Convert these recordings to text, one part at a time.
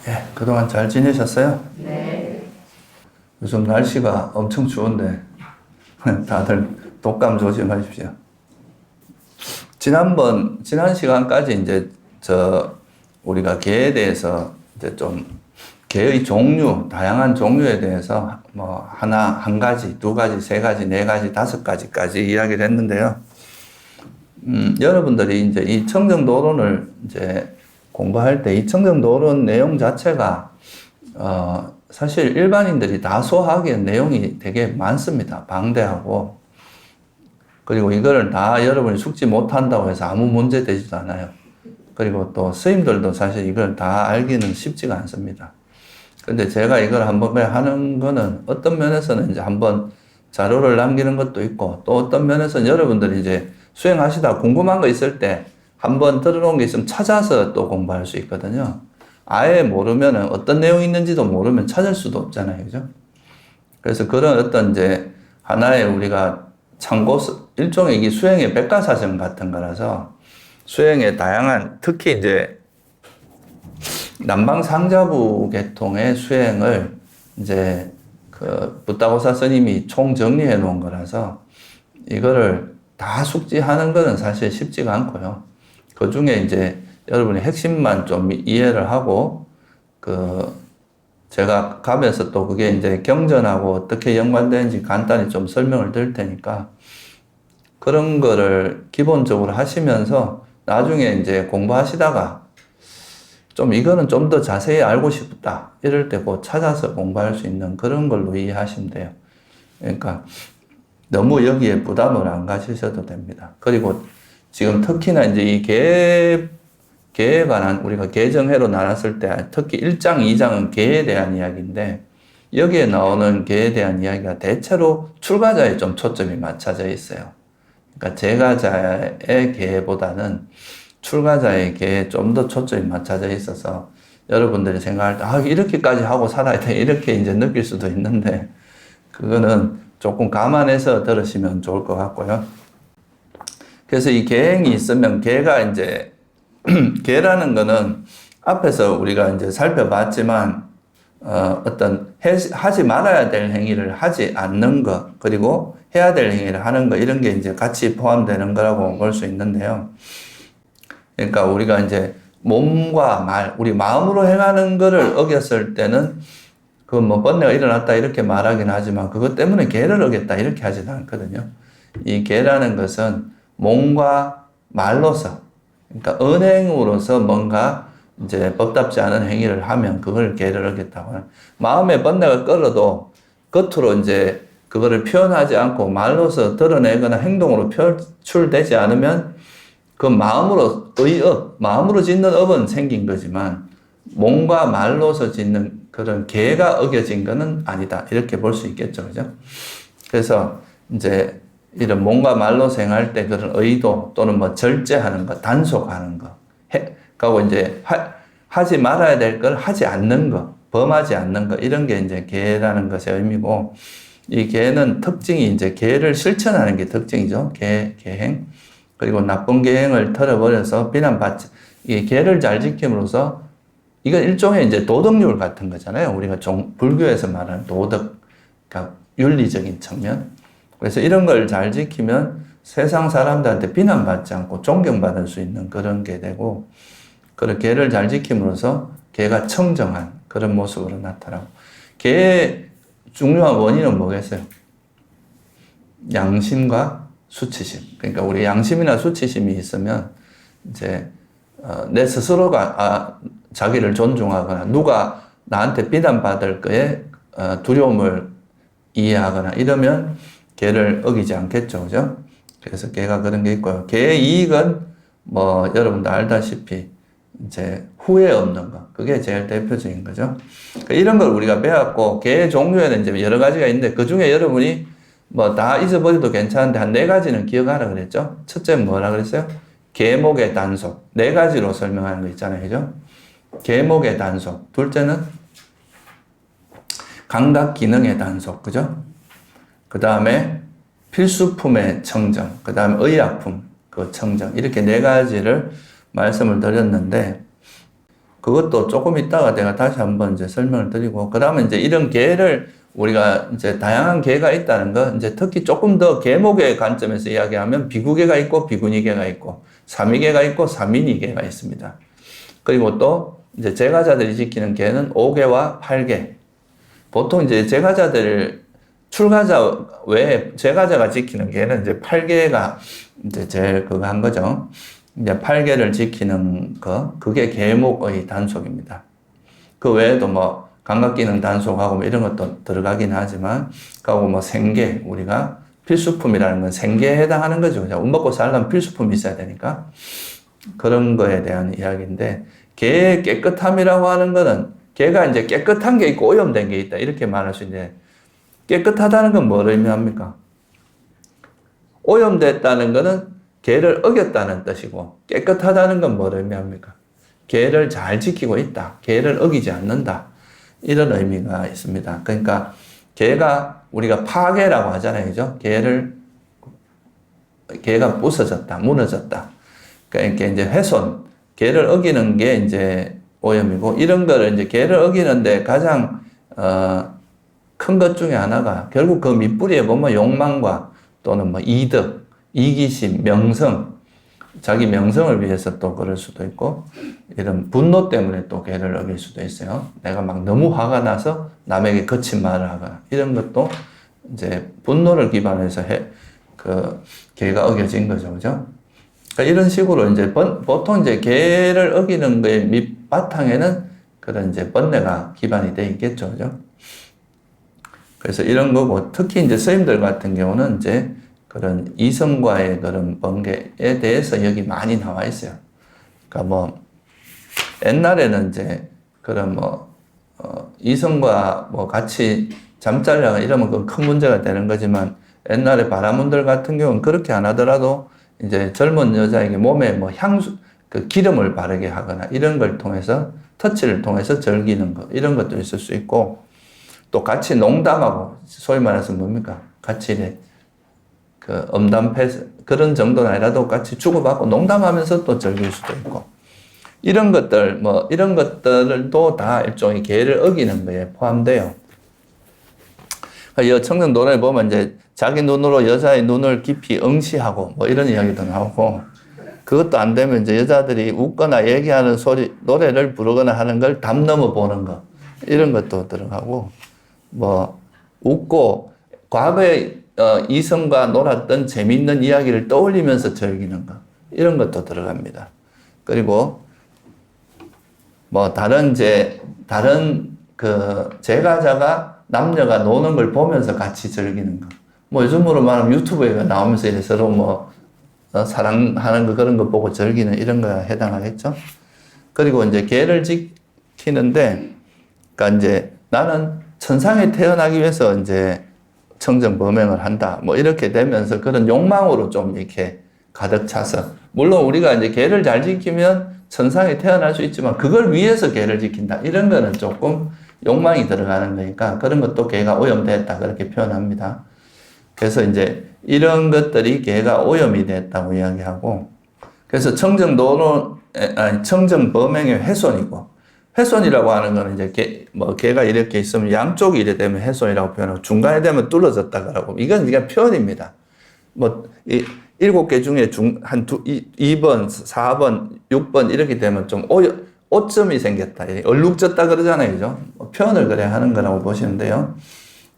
예, 그동안 잘 지내셨어요? 네. 요즘 날씨가 엄청 추운데 다들 독감 조심하십시오. 지난 시간까지 이제 우리가 개에 대해서 이제 좀 개의 종류, 다양한 종류에 대해서 뭐 한 가지, 두 가지, 세 가지, 네 가지, 다섯 가지까지 이야기를 했는데요. 여러분들이 이제 이 청정도론을 이제 공부할 때 이 청정도론 내용 자체가 사실 일반인들이 다 소화하기엔 내용이 되게 많습니다. 방대하고. 그리고 이거를 다 여러분이 숙지 못한다고 해서 아무 문제 되지도 않아요. 그리고 또 스님들도 사실 이걸 다 알기는 쉽지가 않습니다. 근데 제가 이걸 한번 하는 거는 어떤 면에서는 이제 한번 자료를 남기는 것도 있고, 또 어떤 면에서는 여러분들이 이제 수행하시다 궁금한 거 있을 때 한번 들어놓은 게 있으면 찾아서 또 공부할 수 있거든요. 아예 모르면은 어떤 내용이 있는지도 모르면 찾을 수도 없잖아요. 그죠? 그래서 그런 어떤 이제 하나의 우리가 참고, 일종의 이 수행의 백과사전 같은 거라서 수행의 다양한, 특히 이제 남방상자부 계통의 수행을 이제 붓다고사 스님이 총정리해 놓은 거라서 이거를 다 숙지하는 거는 사실 쉽지가 않고요. 그 중에 이제 여러분이 핵심만 좀 이해를 하고, 제가 가면서 또 그게 이제 경전하고 어떻게 연관되는지 간단히 좀 설명을 드릴 테니까 그런 거를 기본적으로 하시면서 나중에 이제 공부하시다가 좀 이거는 좀 더 자세히 알고 싶다 이럴 때 꼭 찾아서 공부할 수 있는 그런 걸로 이해하시면 돼요. 그러니까 너무 여기에 부담을 안 가지셔도 됩니다. 그리고 지금 특히나 이제 이 개에 관한 우리가 개정회로 나눴을 때 특히 1장, 2장은 개에 대한 이야기인데 여기에 나오는 개에 대한 이야기가 대체로 출가자에 좀 초점이 맞춰져 있어요. 그러니까 제가자의 개보다는 출가자의 개에 좀 더 초점이 맞춰져 있어서 여러분들이 생각할 때 이렇게까지 하고 살아야 돼 이렇게 이제 느낄 수도 있는데 그거는 조금 감안해서 들으시면 좋을 것 같고요. 그래서 이 계행이 있으면 개가 이제 개라는 거는 앞에서 우리가 이제 살펴봤지만 어떤 하지 말아야 될 행위를 하지 않는 것 그리고 해야 될 행위를 하는 것 이런 게 이제 같이 포함되는 거라고 볼 수 있는데요. 그러니까 우리가 이제 몸과 말, 우리 마음으로 행하는 거를 어겼을 때는 그 뭐 번뇌가 일어났다 이렇게 말하긴 하지만 그것 때문에 개를 어겼다 이렇게 하지는 않거든요. 이 개라는 것은 몸과 말로서, 그러니까 언행으로서 뭔가 이제 법답지 않은 행위를 하면 그걸 개를 어겼다고 하는. 마음에 번뇌가 끌어도 겉으로 이제 그거를 표현하지 않고 말로서 드러내거나 행동으로 표출되지 않으면 그 마음으로 짓는 업은 생긴 거지만 몸과 말로서 짓는 그런 계가 어겨진 것은 아니다. 이렇게 볼 수 있겠죠. 그죠? 그래서 이제 이런 몸과 말로서 행할 때 그런 의도 또는 뭐 절제하는 거, 단속하는 거, 그리고 이제 하지 말아야 될 걸 하지 않는 거, 범하지 않는 거, 이런 게 이제 계라는 것의 의미고, 이 계는 특징이 이제 계를 실천하는 게 특징이죠. 계행. 그리고 나쁜 계행을 털어버려서 비난받지, 이 계를 잘 지킴으로써 이건 일종의 이제 도덕률 같은 거잖아요. 우리가 불교에서 말하는 도덕, 그러니까 윤리적인 측면. 그래서 이런 걸 잘 지키면 세상 사람들한테 비난받지 않고 존경받을 수 있는 그런 게 되고, 그런 계를 잘 지킴으로써 계가 청정한 그런 모습으로 나타나고, 계의 중요한 원인은 뭐겠어요? 양심과 수치심. 그러니까 우리 양심이나 수치심이 있으면 이제 내 스스로가 자기를 존중하거나 누가 나한테 비난받을 거에 두려움을 이해하거나 이러면 개를 어기지 않겠죠. 그죠? 그래서 개가 그런 게 있고요. 개의 이익은 뭐 여러분도 알다시피 이제 후회 없는 거. 그게 제일 대표적인 거죠. 그러니까 이런 걸 우리가 배웠고 개의 종류에는 이제 여러 가지가 있는데 그 중에 여러분이 뭐 다 잊어버려도 괜찮은데 한 네 가지는 기억하라 그랬죠. 첫째는 뭐라 그랬어요? 계목의 단속. 네 가지로 설명하는 거 있잖아요. 그죠? 계목의 단속. 둘째는 감각 기능의 단속. 그죠? 그 다음에 필수품의 청정. 그 다음에 의약품 그 청정. 이렇게 네 가지를 말씀을 드렸는데 그것도 조금 있다가 내가 다시 한번 이제 설명을 드리고, 그 다음에 이제 이런 계를 우리가 이제 다양한 계가 있다는 거, 이제 특히 조금 더 계목의 관점에서 이야기하면 비구계가 있고 비구니계가 있고 삼위계가 있고 삼인이계가 있습니다. 그리고 또 이제 제가자들이 지키는 계는 5계와 8계. 보통 이제 제가자들 출가자 외에 제가자가 지키는 계는 이제 8계가 이제 제일 그거 한 거죠. 이제 8계를 지키는 거, 그게 계목의 단속입니다. 그 외에도 뭐 감각기능 단속하고 뭐 이런 것도 들어가긴 하지만, 그리고 뭐 생계, 우리가 필수품이라는 건 생계에 해당하는 거죠. 옷 먹고 살려면 필수품이 있어야 되니까. 그런 거에 대한 이야기인데, 개의 깨끗함이라고 하는 거는 개가 이제 깨끗한 게 있고 오염된 게 있다. 이렇게 말할 수 있는데, 깨끗하다는 건 뭘 의미합니까? 오염됐다는 거는 개를 어겼다는 뜻이고, 깨끗하다는 건 뭘 의미합니까? 개를 잘 지키고 있다. 개를 어기지 않는다. 이런 의미가 있습니다. 그러니까 개가 우리가 파괴라고 하잖아요. 그죠? 개가 부서졌다, 무너졌다. 그러니까 이제 훼손, 개를 어기는 게 이제 오염이고, 이런 거를 이제 개를 어기는데 가장 큰 것 중에 하나가 결국 그 밑뿌리에 보면 욕망과 또는 뭐 이득, 이기심, 명성, 자기 명성을 위해서 또 그럴 수도 있고, 이런 분노 때문에 또 개를 어길 수도 있어요. 내가 막 너무 화가 나서 남에게 거친 말을 하거나, 이런 것도 이제 분노를 기반해서 개가 어겨진 거죠. 그죠? 그러니까 이런 식으로 이제 보통 이제 개를 어기는 거의 밑바탕에는 그런 이제 번뇌가 기반이 되어 있겠죠. 그죠? 그래서 이런 거고, 특히 이제 스님들 같은 경우는 이제 그런 이성과의 그런 번개에 대해서 여기 많이 나와 있어요. 그러니까 뭐, 옛날에는 이제 그런 뭐, 이성과 뭐 같이 잠자려고 이러면 그건 큰 문제가 되는 거지만, 옛날에 바라문들 같은 경우는 그렇게 안 하더라도 이제 젊은 여자에게 몸에 뭐 향수, 그 기름을 바르게 하거나 이런 걸 통해서, 터치를 통해서 즐기는 거, 이런 것도 있을 수 있고, 또 같이 농담하고, 소위 말해서 뭡니까? 같이 이래 그 엄담패 그런 정도는 아니라도 같이 주고받고 농담하면서 또 즐길 수도 있고, 이런 것들 뭐 이런 것들도 다 일종의 계를 어기는 거에 포함돼요. 청정 노래를 보면 이제 자기 눈으로 여자의 눈을 깊이 응시하고 뭐 이런 이야기도 나오고, 그것도 안 되면 이제 여자들이 웃거나 얘기하는 소리, 노래를 부르거나 하는 걸 담 넘어 보는 거, 이런 것도 들어가고, 뭐 웃고 과거에 이성과 놀았던 재미있는 이야기를 떠올리면서 즐기는 것, 이런 것도 들어갑니다. 그리고 뭐 다른 그 제가자가 남녀가 노는 걸 보면서 같이 즐기는 것, 뭐 요즘으로 말하면 유튜브에 나오면서 이제 서로 뭐 사랑하는 거, 그런 거 보고 즐기는 이런 거에 해당하겠죠. 그리고 이제 개를 지키는데, 그러니까 이제 나는 천상에 태어나기 위해서 이제 청정 범행을 한다. 뭐 이렇게 되면서 그런 욕망으로 좀 이렇게 가득 차서, 물론 우리가 이제 개를 잘 지키면 천상에 태어날 수 있지만 그걸 위해서 개를 지킨다. 이런 거는 조금 욕망이 들어가는 거니까 그런 것도 개가 오염됐다. 그렇게 표현합니다. 그래서 이제 이런 것들이 개가 오염이 됐다고 이야기하고, 그래서 청정 범행의 훼손이고, 훼손이라고 하는 거는 이제 개가 이렇게 있으면 양쪽이 이래 되면 훼손이라고 표현하고, 중간에 되면 뚫어졌다 그러고, 이건 표현입니다. 뭐, 7개 중에 한 2번, 4번, 6번 이렇게 되면 좀 오점이 생겼다. 얼룩졌다 그러잖아요. 그죠? 표현을 그래 하는 거라고 보시면 돼요.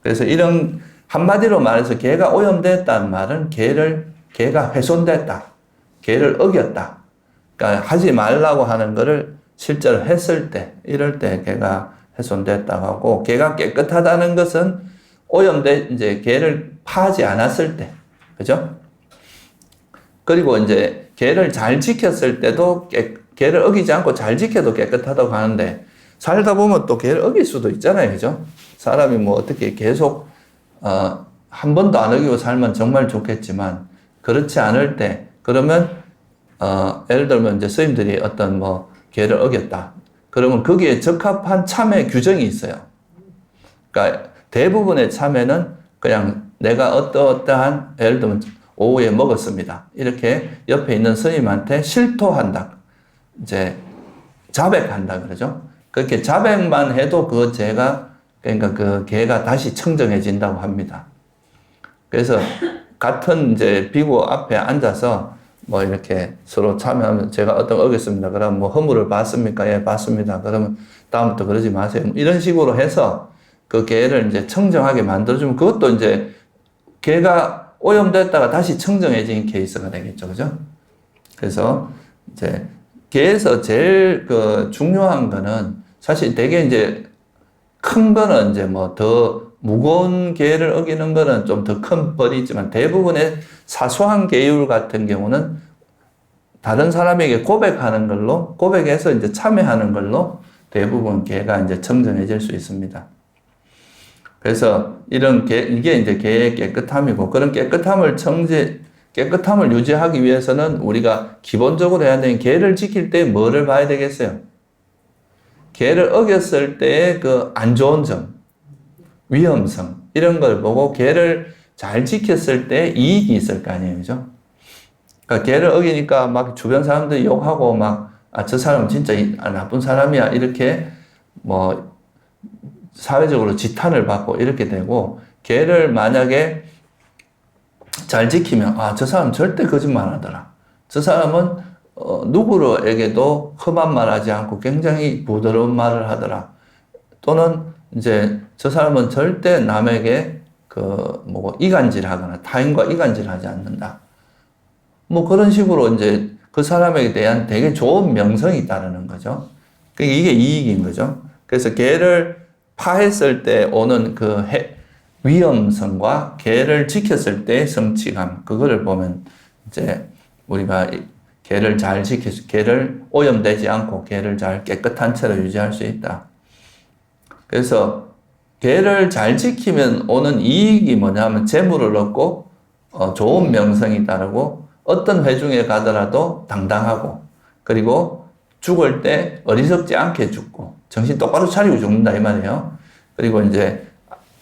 그래서 이런, 한마디로 말해서 개가 오염됐다는 말은 개가 훼손됐다. 개를 어겼다. 그러니까 하지 말라고 하는 거를 실제로 했을 때, 이럴 때 개가 훼손됐다고 하고, 개가 깨끗하다는 것은 이제 개를 파지 않았을 때, 그죠? 그리고 이제 개를 잘 지켰을 때도 개를 어기지 않고 잘 지켜도 깨끗하다고 하는데, 살다 보면 또 개를 어길 수도 있잖아요, 그죠? 사람이 뭐 어떻게 계속 한 번도 안 어기고 살면 정말 좋겠지만, 그렇지 않을 때, 그러면 예를 들면 이제 스님들이 어떤 뭐 개를 어겼다. 그러면 거기에 적합한 참회 규정이 있어요. 그러니까 대부분의 참회는 그냥 내가 어떠한, 예를 들면 오후에 먹었습니다. 이렇게 옆에 있는 스님한테 실토한다. 이제 자백한다 그러죠. 그렇게 자백만 해도 그 죄가, 그러니까 그 개가 다시 청정해진다고 합니다. 그래서 같은 이제 비구 앞에 앉아서 뭐 이렇게 서로 참여하면 제가 어떤 거 어겼습니다. 그럼 뭐 허물을 봤습니까? 예, 봤습니다. 그러면 다음부터 그러지 마세요. 이런 식으로 해서 그 개를 이제 청정하게 만들어주면 그것도 이제 개가 오염됐다가 다시 청정해진 케이스가 되겠죠. 그죠? 그래서 이제 개에서 제일 그 중요한 거는 사실 되게 이제 큰 거는 이제 뭐 더 무거운 계율을 어기는 거는 좀 더 큰 벌이 있지만 대부분의 사소한 계율 같은 경우는 다른 사람에게 고백하는 걸로, 고백해서 이제 참여하는 걸로 대부분 계가 이제 청정해질 수 있습니다. 그래서 이런 이게 이제 계의 깨끗함이고, 그런 깨끗함을 유지하기 위해서는 우리가 기본적으로 해야 되는 계를 지킬 때 뭐를 봐야 되겠어요? 계를 어겼을 때의 그 안 좋은 점, 위험성, 이런 걸 보고 계를 잘 지켰을 때 이익이 있을 거 아니에요. 그죠? 그러니까 계를 어기니까 막 주변 사람들이 욕하고 막, 아, 저 사람은 진짜 나쁜 사람이야. 이렇게 뭐 사회적으로 지탄을 받고 이렇게 되고, 계를 만약에 잘 지키면, 아, 저 사람 절대 거짓말 안 하더라. 저 사람은 누구에게도 험한 말 하지 않고 굉장히 부드러운 말을 하더라. 또는 이제 저 사람은 절대 남에게 이간질 하거나 타인과 이간질 하지 않는다. 뭐 그런 식으로 이제 그 사람에 대한 되게 좋은 명성이 따르는 거죠. 그러니까 이게 이익인 거죠. 그래서 계를 파했을 때 오는 그 위험성과 계를 지켰을 때의 성취감, 그거를 보면 이제 우리가 계를 잘 계를 오염되지 않고 계를 잘 깨끗한 채로 유지할 수 있다. 그래서 계를 잘 지키면 오는 이익이 뭐냐면 재물을 얻고 좋은 명성이 따르고 어떤 회중에 가더라도 당당하고, 그리고 죽을 때 어리석지 않게 죽고 정신 똑바로 차리고 죽는다 이 말이에요. 그리고 이제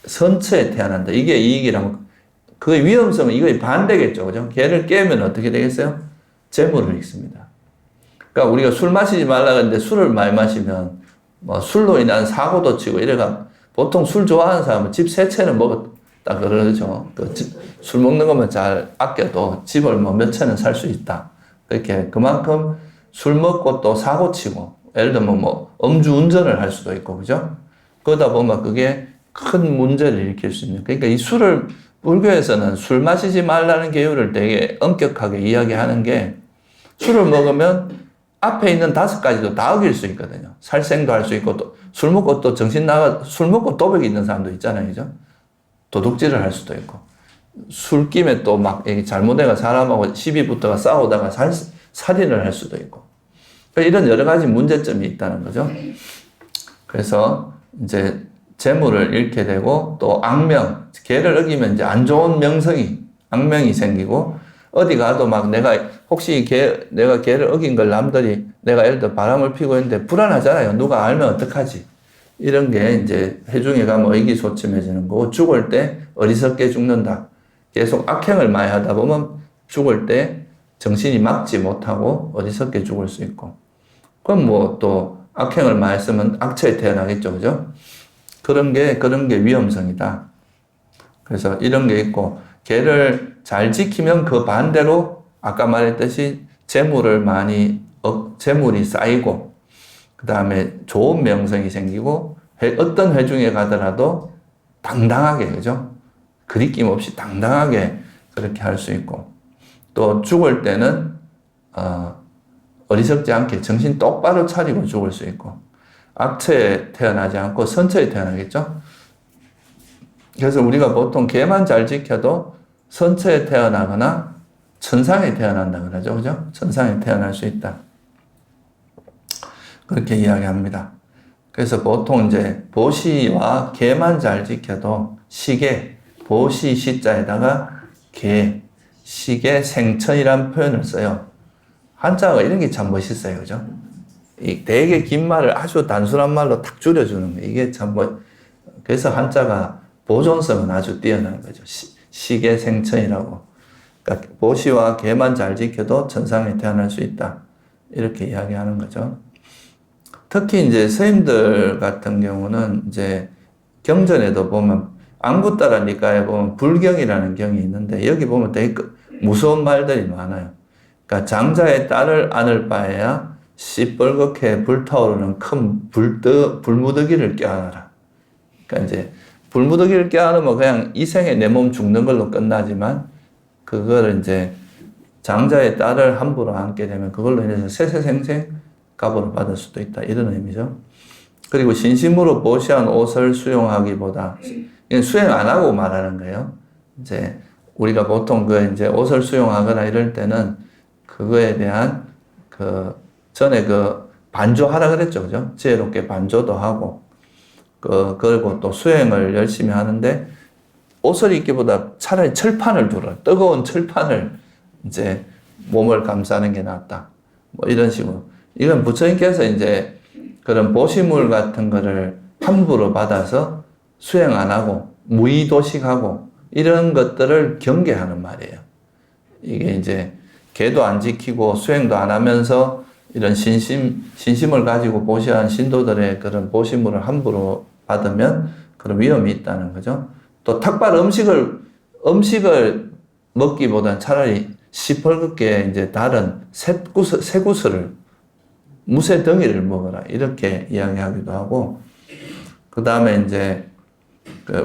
선처에 태어난다. 이게 이익이라면 그 위험성은 이거의 반대겠죠. 그죠? 계를 깨면 어떻게 되겠어요? 재물을 잃습니다. 그러니까 우리가 술 마시지 말라 그랬는데 술을 많이 마시면 뭐 술로 인한 사고도 치고 이래가, 보통 술 좋아하는 사람은 집 세 채는 먹었다 그러죠. 술 먹는 것만 잘 아껴도 집을 뭐 몇 채는 살 수 있다. 그렇게 그만큼 술 먹고 또 사고 치고, 예를 들면 뭐 음주 운전을 할 수도 있고, 그죠? 그러다 보면 그게 큰 문제를 일으킬 수 있는. 그러니까 이 술을, 불교에서는 술 마시지 말라는 계율을 되게 엄격하게 이야기하는 게, 술을 먹으면 앞에 있는 5가지도 다 어길 수 있거든요. 살생도 할 수 있고, 또 술 먹고 또 정신 나가, 술 먹고 도박이 있는 사람도 있잖아요. 그죠? 도둑질을 할 수도 있고, 술김에 또 막 잘못해가 사람하고 시비 붙어가 싸우다가 살인을 할 수도 있고, 그러니까 이런 여러 가지 문제점이 있다는 거죠. 그래서 이제 재물을 잃게 되고, 또 악명, 계를 어기면 이제 안 좋은 악명이 생기고, 어디 가도 막 혹시 내가 계를 어긴 걸 남들이, 내가 예를 들어 바람을 피고 있는데 불안하잖아요. 누가 알면 어떡하지? 이런 게 이제 회중에 가면 의기소침해지는 거고, 죽을 때 어리석게 죽는다. 계속 악행을 많이 하다 보면 죽을 때 정신이 막지 못하고 어리석게 죽을 수 있고, 그럼 뭐 또 악행을 많이 했으면 악처에 태어나겠죠. 그죠? 그런 게 위험성이다. 그래서 이런 게 있고, 계를 잘 지키면 그 반대로 아까 말했듯이 재물이 쌓이고, 그 다음에 좋은 명성이 생기고, 어떤 회중에 가더라도 당당하게, 그죠? 그리낌 없이 당당하게 그렇게 할 수 있고, 또 죽을 때는 어리석지 않게 정신 똑바로 차리고 죽을 수 있고, 악처에 태어나지 않고 선처에 태어나겠죠? 그래서 우리가 보통 계만 잘 지켜도 선처에 태어나거나 천상에 태어난다 그러죠. 그죠? 천상에 태어날 수 있다. 그렇게 이야기합니다. 그래서 보통 이제 보시와 계만 잘 지켜도 시계, 보시 시자에다가 계, 시계 생천이라는 표현을 써요. 한자가 이런 게 참 멋있어요. 그죠? 이 되게 긴 말을 아주 단순한 말로 탁 줄여주는 거예요. 이게 참 그래서 한자가 보존성은 아주 뛰어난 거죠. 시계 생천이라고. 그러니까 보시와 계만 잘 지켜도 천상에 태어날 수 있다. 이렇게 이야기하는 거죠. 특히 이제 스님들 같은 경우는 이제 경전에도 보면 안구따라 니까에 보면 불경이라는 경이 있는데 여기 보면 되게 무서운 말들이 많아요. 그러니까 장자의 딸을 안을 바에야 시뻘겋게 불타오르는 큰 불무더기를 껴안아라. 그러니까 이제 불무더기를 껴안으면 그냥 이 생에 내 몸 죽는 걸로 끝나지만 그거를 이제 장자의 딸을 함부로 안게 되면 그걸로 인해서 세세생생 값으로 받을 수도 있다. 이런 의미죠. 그리고 진심으로 보시한 옷을 수용하기보다 수행 안 하고 말하는 거예요. 이제 우리가 보통 이제 옷을 수용하거나 이럴 때는 그거에 대한 전에 반조하라 그랬죠. 그죠? 지혜롭게 반조도 하고 그리고 또 수행을 열심히 하는데 옷을 입기보다 차라리 철판을 두라. 뜨거운 철판을 이제 몸을 감싸는 게 낫다. 뭐 이런 식으로. 이건 부처님께서 이제 그런 보시물 같은 거를 함부로 받아서 수행 안 하고 무의도식하고 이런 것들을 경계하는 말이에요. 이게 이제 계도 안 지키고 수행도 안 하면서 이런 신심을 가지고 보시한 신도들의 그런 보시물을 함부로 받으면 그런 위험이 있다는 거죠. 또 탁발 음식을 먹기보단 차라리 시뻘겋게 이제 다른 쇠구슬을 무쇠덩이를 먹어라. 이렇게 이야기하기도 하고, 그 다음에 이제,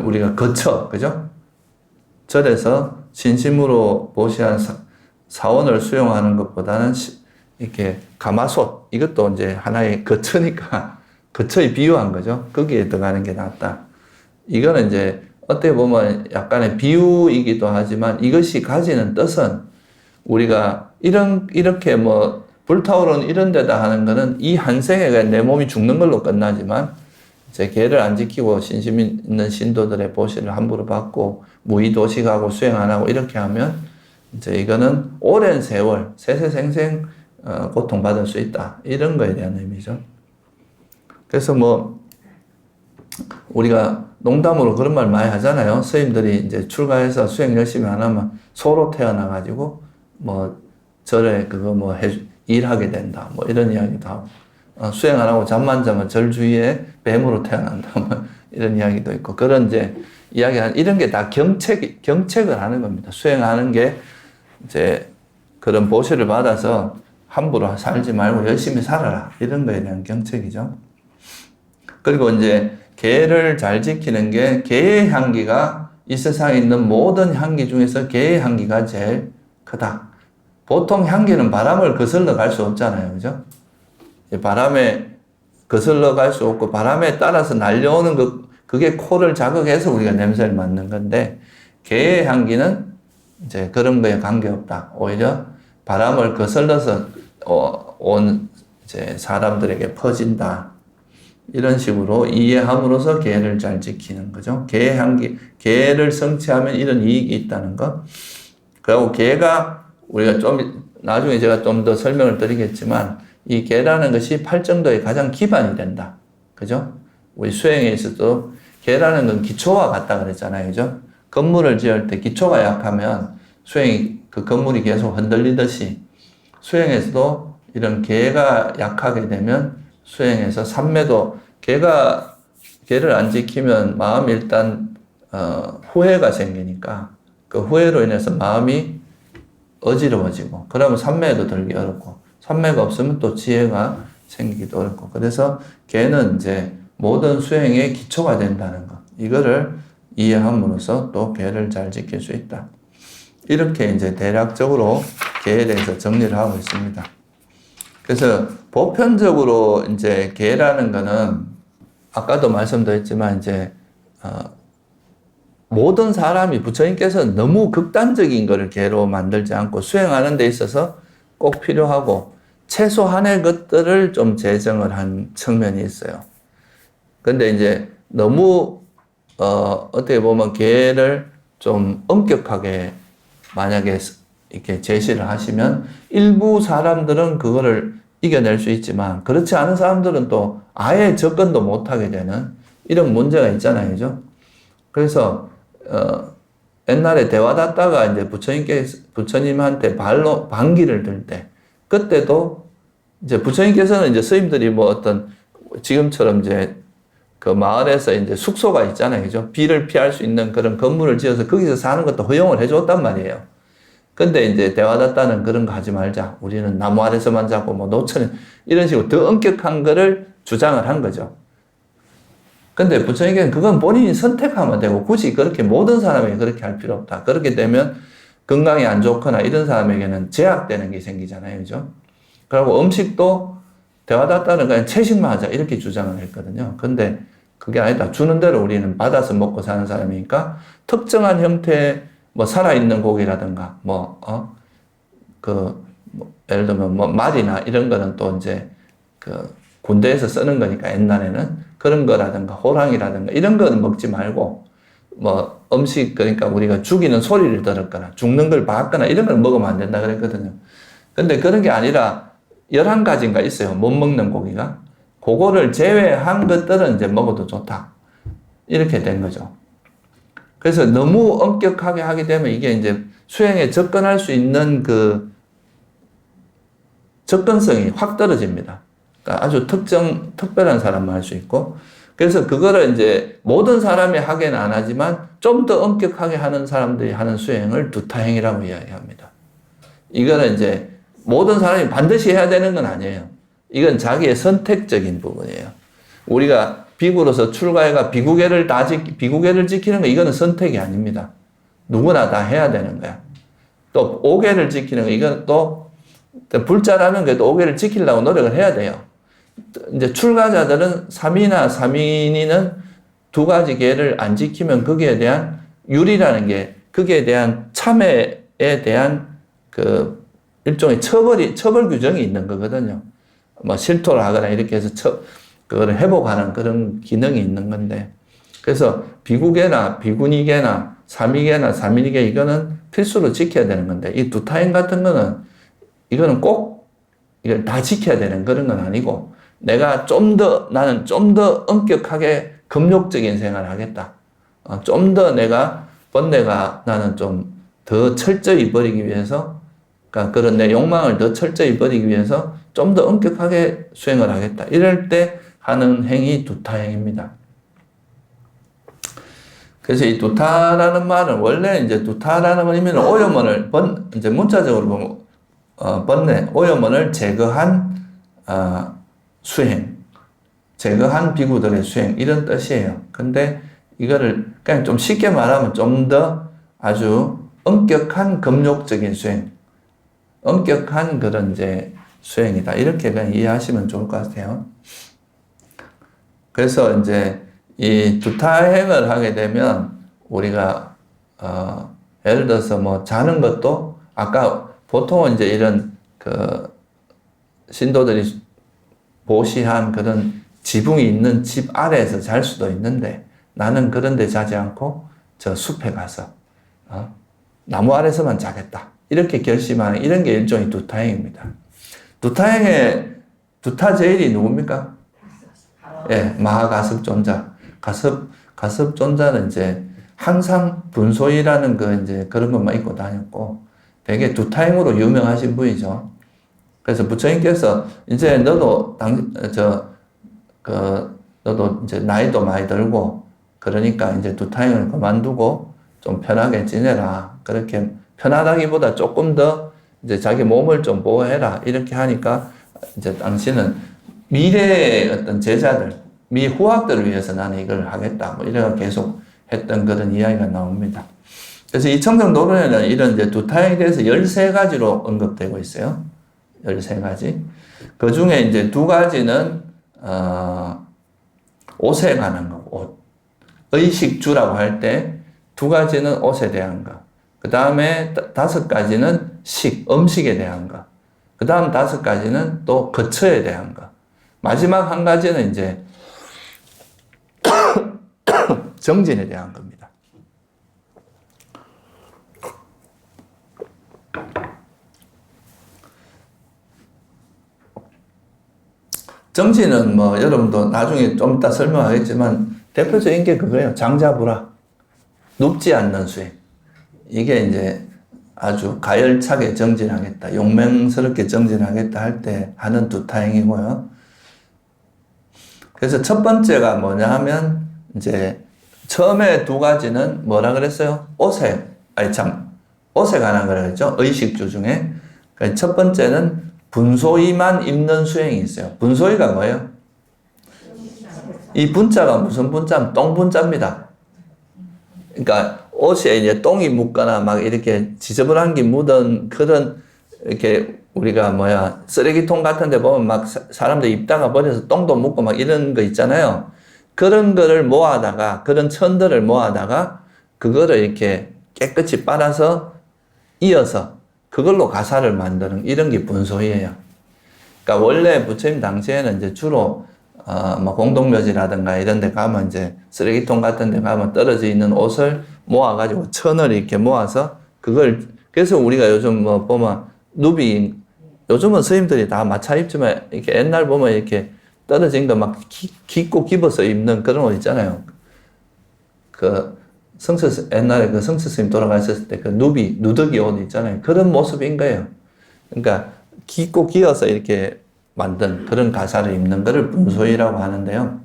우리가 거처, 그죠? 절에서 진심으로 보시한 사원을 수용하는 것보다는 이렇게 가마솥, 이것도 이제 하나의 거처니까, 거처에 비유한 거죠. 거기에 들어가는 게 낫다. 이거는 이제 어떻게 보면 약간의 비유이기도 하지만 이것이 가지는 뜻은 우리가 이렇게 불타오르는 이런 데다 하는 거는 이 한 생에 내 몸이 죽는 걸로 끝나지만 이제 계를 안 지키고 신심 있는 신도들의 보시를 함부로 받고 무의도식하고 수행 안 하고 이렇게 하면 이제 이거는 오랜 세월 세세생생 고통받을 수 있다. 이런 거에 대한 의미죠. 그래서 우리가 농담으로 그런 말 많이 하잖아요. 스님들이 이제 출가해서 수행 열심히 안 하면 소로 태어나가지고 절에 일하게 된다. 이런 이야기도 하고, 수행 안 하고 잠만 자면 절 주위에 뱀으로 태어난다. 이런 이야기도 있고, 그런 이제 이런 게 다 경책을 하는 겁니다. 수행하는 게 이제 그런 보시를 받아서 함부로 살지 말고 열심히 살아라. 이런 거에 대한 경책이죠. 그리고 이제 계를 잘 지키는 게 계의 향기가 이 세상에 있는 모든 향기 중에서 계의 향기가 제일 크다. 보통 향기는 바람을 거슬러 갈 수 없잖아요. 그죠? 바람에 거슬러 갈 수 없고 바람에 따라서 날려오는 그게 코를 자극해서 우리가 냄새를 맡는 건데 계의 향기는 이제 그런 거에 관계없다. 오히려 바람을 거슬러서 온 이제 사람들에게 퍼진다. 이런 식으로 이해함으로써 계를 잘 지키는 거죠. 계의 향기, 계를 성취하면 이런 이익이 있다는 것. 그리고 계가 우리가 나중에 제가 좀 더 설명을 드리겠지만 이 계라는 것이 팔정도의 가장 기반이 된다. 그죠? 우리 수행에 있어도 계라는 건 기초와 같다 그랬잖아요. 그죠? 건물을 지을 때 기초가 약하면 그 건물이 계속 흔들리듯이 수행에서도 이런 계가 약하게 되면 수행에서 삼매도 계를 안 지키면 마음이 일단 후회가 생기니까 그 후회로 인해서 마음이 어지러워지고 그러면 삼매도 들기 어렵고 삼매가 없으면 또 지혜가 생기기도 어렵고 그래서 계는 이제 모든 수행의 기초가 된다는 것 이거를 이해함으로써 또 계를 잘 지킬 수 있다. 이렇게 이제 대략적으로 계에 대해서 정리를 하고 있습니다. 그래서 보편적으로 이제 계라는 거는 아까도 말씀드렸지만 이제 모든 사람이 부처님께서 너무 극단적인 것을 계로 만들지 않고 수행하는 데 있어서 꼭 필요하고 최소한의 것들을 좀 제정을 한 측면이 있어요. 근데 이제 너무 어떻게 보면 계를 좀 엄격하게 만약에 이렇게 제시를 하시면 일부 사람들은 그거를 이겨낼 수 있지만 그렇지 않은 사람들은 또 아예 접근도 못하게 되는 이런 문제가 있잖아요. 그죠? 그래서 옛날에 대화다따가 이제 부처님한테 반기를 들 때 그때도 이제 부처님께서는 이제 스님들이 어떤 지금처럼 이제 그 마을에서 이제 숙소가 있잖아요. 그죠? 비를 피할 수 있는 그런 건물을 지어서 거기서 사는 것도 허용을 해줬단 말이에요. 근데 이제 대화다따는 그런 거 하지 말자. 우리는 나무 아래서만 자고 뭐 노천 이런 식으로 더 엄격한 거를 주장을 한 거죠. 근데 부처님께서는 그건 본인이 선택하면 되고 굳이 그렇게 모든 사람에게 그렇게 할 필요 없다. 그렇게 되면 건강이 안 좋거나 이런 사람에게는 제약되는 게 생기잖아요. 그죠? 그리고 음식도 대화다따는 그냥 채식만 하자 이렇게 주장을 했거든요. 근데 그게 아니다. 주는 대로 우리는 받아서 먹고 사는 사람이니까 특정한 형태의 뭐 살아있는 고기라든가 예를 들면 뭐 말이나 이런 거는 또 이제 그 군대에서 쓰는 거니까 옛날에는 그런 거라든가 호랑이라든가 이런 거는 먹지 말고 뭐 음식 그러니까 우리가 죽이는 소리를 들었거나 죽는 걸 봤거나 이런 걸 먹으면 안 된다 그랬거든요. 근데 그런 게 아니라 11가지인가 있어요. 못 먹는 고기가. 그거를 제외한 것들은 이제 먹어도 좋다. 이렇게 된 거죠. 그래서 너무 엄격하게 하게 되면 이게 이제 수행에 접근할 수 있는 그 접근성이 확 떨어집니다. 그러니까 아주 특별한 사람만 할 수 있고. 그래서 그거를 이제 모든 사람이 하게는 안 하지만 좀 더 엄격하게 하는 사람들이 하는 수행을 두타행이라고 이야기합니다. 이거는 이제 모든 사람이 반드시 해야 되는 건 아니에요. 이건 자기의 선택적인 부분이에요. 우리가 비구로서 출가해가 비구계를 지키는 거 이거는 선택이 아닙니다. 누구나 다 해야 되는 거야. 또 5계를 지키는 거 이건 또 불자라면 그래도 5계를 지키려고 노력을 해야 돼요. 이제 출가자들은 3이나 3인이는 2가지 계를 안 지키면 거기에 대한 율이라는 게 거기에 대한 참회에 대한 그 일종의 처벌 규정이 있는 거거든요. 뭐 실토를 하거나 이렇게 해서 그거를 회복하는 그런 기능이 있는 건데. 그래서 비구계나 비구니계나 삼위계나 삼인이계 이거는 필수로 지켜야 되는 건데 이 두타행 같은 거는 이거는 꼭 이걸 다 지켜야 되는 그런 건 아니고 나는 좀 더 엄격하게 금욕적인 생활을 하겠다. 좀 더 번뇌가 나는 좀 더 철저히 버리기 위해서 그러니까 그런 내 욕망을 더 철저히 버리기 위해서 좀 더 엄격하게 수행을 하겠다. 이럴 때 하는 행위 두타행입니다. 그래서 이 두타라는 말은 원래 이제 두타라는 의미는 오염원을 이제 문자적으로 보면 번뇌, 오염원을 제거한 수행, 제거한 비구들의 수행 이런 뜻이에요. 근데 이거를 그냥 좀 쉽게 말하면 좀 더 아주 엄격한 금욕적인 수행, 엄격한 그런 이제 수행이다. 이렇게 그냥 이해하시면 좋을 것 같아요. 그래서 이제 이 두타행을 하게 되면 우리가 예를 들어서 뭐 자는 것도 아까 보통은 이제 이런 그 신도들이 보시한 그런 지붕이 있는 집 아래에서 잘 수도 있는데 나는 그런 데 자지 않고 저 숲에 가서 나무 아래서만 자겠다. 이렇게 결심하는 이런 게 일종의 두타행입니다. 두타행의 두타제일이 누굽니까? 예, 마하가섭존자. 가섭존자는 이제 항상 분소이라는 이제 그런 것만 입고 다녔고 되게 두타행으로 유명하신 분이죠. 그래서 부처님께서 이제 너도 너도 이제 나이도 많이 들고 그러니까 이제 두타행을 그만두고 좀 편하게 지내라. 그렇게 편하다기보다 조금 더 이제 자기 몸을 좀 보호해라. 이렇게 하니까 이제 당신은 미래의 어떤 제자들, 후학들을 위해서 나는 이걸 하겠다. 뭐 이래가 계속 했던 그런 이야기가 나옵니다. 그래서 이 청정도론에는 이런 이제 두타행에 대해서 13가지로 언급되고 있어요. 13가지. 그 중에 이제 2가지는, 옷에 관한 거, 옷. 의식주라고 할 때 2가지는 옷에 대한 거. 그 다음에 5가지는 음식에 대한 거. 그 다음 5가지는 또 거처에 대한 거. 마지막 1가지는 이제 정진에 대한 겁니다. 정진은 뭐 여러분도 나중에 좀 이따 설명하겠지만 대표적인 게 그거예요. 장자부라. 눕지 않는 수행. 이게 이제 아주 가열차게 정진하겠다. 용맹스럽게 정진하겠다 할 때 하는 두타행이고요. 그래서 첫 번째가 뭐냐 하면 이제 처음에 두 가지는 뭐라 그랬어요? 옷에 관한 거라 그랬죠? 의식주 중에. 그러니까 첫 번째는 분소이만 입는 수행이 있어요. 분소이가 뭐예요? 이 분자가 무슨 분자면 똥분자입니다. 그러니까 옷에 이제 똥이 묻거나 막 이렇게 지저분한 게 묻은 그런 이렇게 우리가 쓰레기통 같은 데 보면 막 사람들 입다가 버려서 똥도 묻고 막 이런 거 있잖아요. 그런 거를 모아다가, 그런 천들을 모아다가 그거를 이렇게 깨끗이 빨아서 이어서 그걸로 가사를 만드는 이런 게 분소이예요. 그러니까 원래 부처님 당시에는 이제 주로 뭐 공동묘지라든가 이런 데 가면 이제 쓰레기통 같은 데 가면 떨어져 있는 옷을 모아가지고 천을 이렇게 모아서 그걸, 그래서 우리가 요즘 뭐 보면 누비, 요즘은 스님들이 다 마차 입지만 이렇게 옛날 보면 이렇게 떨어진 거 막 깊고 깊어서 입는 그런 옷 있잖아요. 옛날에 그 성철 스님 돌아가셨을 때 그 누더기 옷 있잖아요. 그런 모습인 거예요. 그러니까 깊고 기어서 이렇게 만든 그런 가사를 입는 거를 분소이라고 하는데요.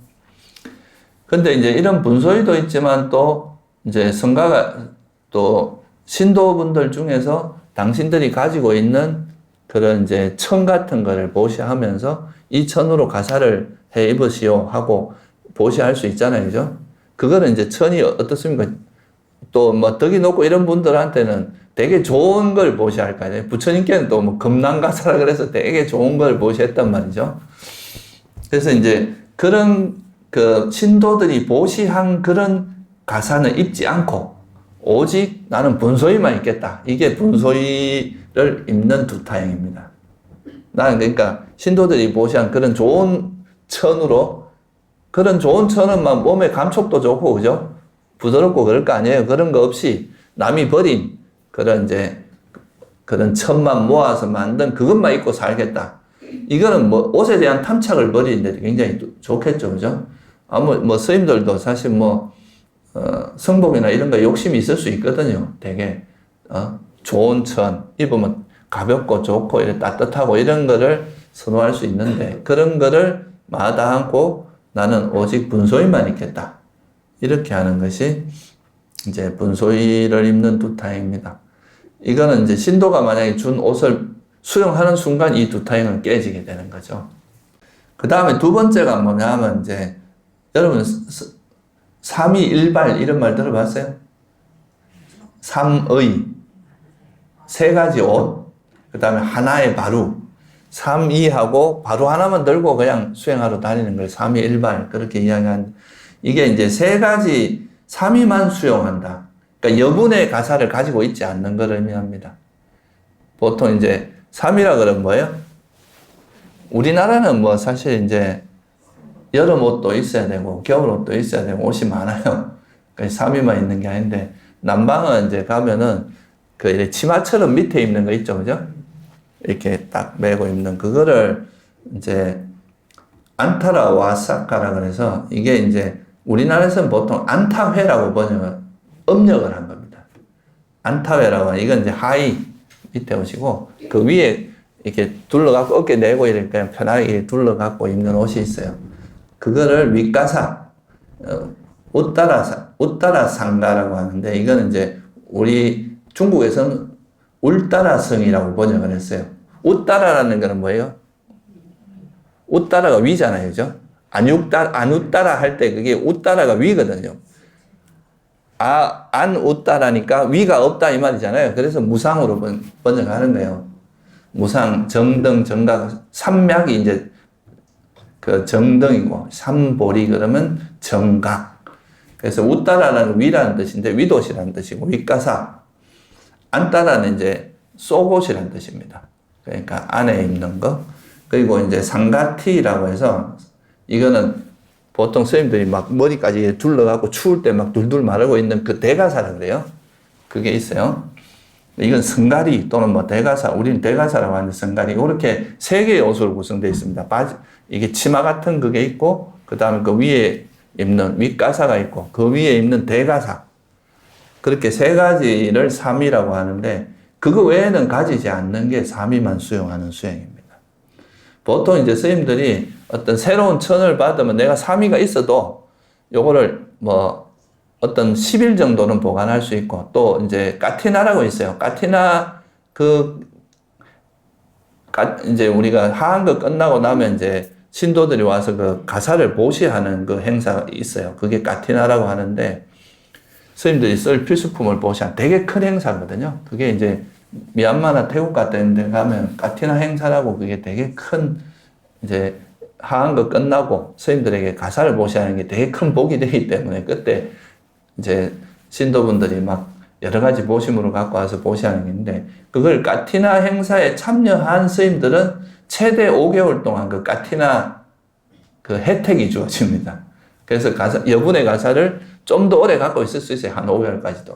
근데 이제 이런 분소이도 있지만 또 이제 성가가 또 신도분들 중에서 당신들이 가지고 있는 그런 이제 천 같은 거를 보시하면서 이 천으로 가사를 해 입으시오 하고 보시할 수 있잖아요. 그죠? 그거는 이제 천이 어떻습니까? 또 뭐 덕이 높고 이런 분들한테는 되게 좋은 걸 보시할 거 아니에요. 부처님께는 또 뭐 금난가사라 그래서 되게 좋은 걸 보시했단 말이죠. 그래서 이제 그런 그 신도들이 보시한 그런 가사는 입지 않고 오직 나는 분소이만 입겠다. 이게 분소이를 입는 두타행입니다. 나는 그러니까 신도들이 보시한 그런 좋은 천으로, 그런 좋은 천은 막 몸에 감촉도 좋고, 그죠? 부드럽고 그럴 거 아니에요. 그런 거 없이 남이 버린 그런 이제 그런 천만 모아서 만든 그것만 입고 살겠다. 이거는 뭐 옷에 대한 탐착을 버리는데 굉장히 좋겠죠. 그죠? 뭐 스님들도 사실 성복이나 이런 거 욕심이 있을 수 있거든요. 되게, 좋은 천, 입으면 가볍고 좋고, 이렇게 따뜻하고 이런 거를 선호할 수 있는데, 그런 거를 마다않고 나는 오직 분소이만 입겠다. 이렇게 하는 것이 이제 분소이를 입는 두타행입니다. 이거는 이제 신도가 만약에 준 옷을 수용하는 순간 이 두타행은 깨지게 되는 거죠. 그 다음에 두 번째가 뭐냐 하면 이제 여러분 삼위일발 이런 말 들어봤어요? 삼의, 세 가지 옷, 그 다음에 하나의 바루, 삼위하고 바루 하나만 들고 그냥 수행하러 다니는 걸 삼위일발 그렇게 이야기하는데, 이게 이제 세 가지 삼위만 수용한다. 그러니까 여분의 가사를 가지고 있지 않는 걸 의미합니다. 보통 이제 삼위라 그러면 뭐예요? 우리나라는 뭐 사실 이제 여름 옷도 있어야 되고 겨울 옷도 있어야 되고 옷이 많아요. 그러니까 삼위만 있는 게 아닌데, 남방은 이제 가면은 그 이렇게 치마처럼 밑에 입는 거 있죠, 그죠? 이렇게 딱 메고 입는 그거를 이제 안타라 와사카라 그래서, 이게 이제 우리나라에서는 보통 안타회라고 음력을 한 겁니다. 안타회라고 하는, 이건 이제 하의 밑에 옷이고, 그 위에 이렇게 둘러갖고 어깨 내고 이렇게 그냥 편하게 둘러갖고 입는 옷이 있어요. 그거를 윗가사, 웃따라 상가라고 하는데, 이거는 이제 우리 중국에서는 울따라성이라고 번역을 했어요. 웃따라라는 거는 뭐예요? 웃따라가 위잖아요. 그죠? 안 웃따라 할 때 그게 웃따라가 위거든요. 안 웃따라니까 위가 없다 이 말이잖아요. 그래서 무상으로 번역하는 거예요. 무상, 정등, 정각, 삼맥이 이제 그 정등이고, 삼보리 그러면 정각. 그래서 웃따라라는 위라는 뜻인데 위도시라는 뜻이고, 윗가사. 안따라는 이제 속옷이라는 뜻입니다. 그러니까 안에 입는 거. 그리고 이제 상가티라고 해서, 이거는 보통 스님들이 막 머리까지 둘러갖고 추울 때 막 둘둘 마르고 있는 그 대가사라 그래요. 그게 있어요. 이건 성가리 또는 뭐 대가사, 우리는 대가사라고 하는데 성가리, 이렇게 세 개의 옷으로 구성되어 있습니다. 이게 치마 같은 그게 있고, 그 다음에 그 위에 입는 윗가사가 있고, 그 위에 입는 대가사. 그렇게 세 가지를 삼위라고 하는데, 그거 외에는 가지지 않는 게 삼위만 수용하는 수행입니다. 보통 이제 스님들이 어떤 새로운 천을 받으면 내가 삼위가 있어도 요거를 뭐 어떤 10일 정도는 보관할 수 있고, 또 이제 까티나라고 있어요. 까티나 이제 우리가 하한 거 끝나고 나면 이제 신도들이 와서 그 가사를 보시하는 그 행사가 있어요. 그게 까티나라고 하는데, 스님들이 쓸 필수품을 보시한 되게 큰 행사거든요. 그게 이제 미얀마나 태국 같은 데 가면 까티나 행사라고 그게 되게 큰 이제 하한 거 끝나고 스님들에게 가사를 보시하는 게 되게 큰 복이 되기 때문에 그때 이제 신도분들이 막 여러 가지 보심으로 갖고 와서 보시하는 게 있는데, 그걸 까티나 행사에 참여한 스님들은 최대 5개월 동안 그 까티나 그 혜택이 주어집니다. 그래서 여분의 가사를 좀 더 오래 갖고 있을 수 있어요. 한 5개월까지도.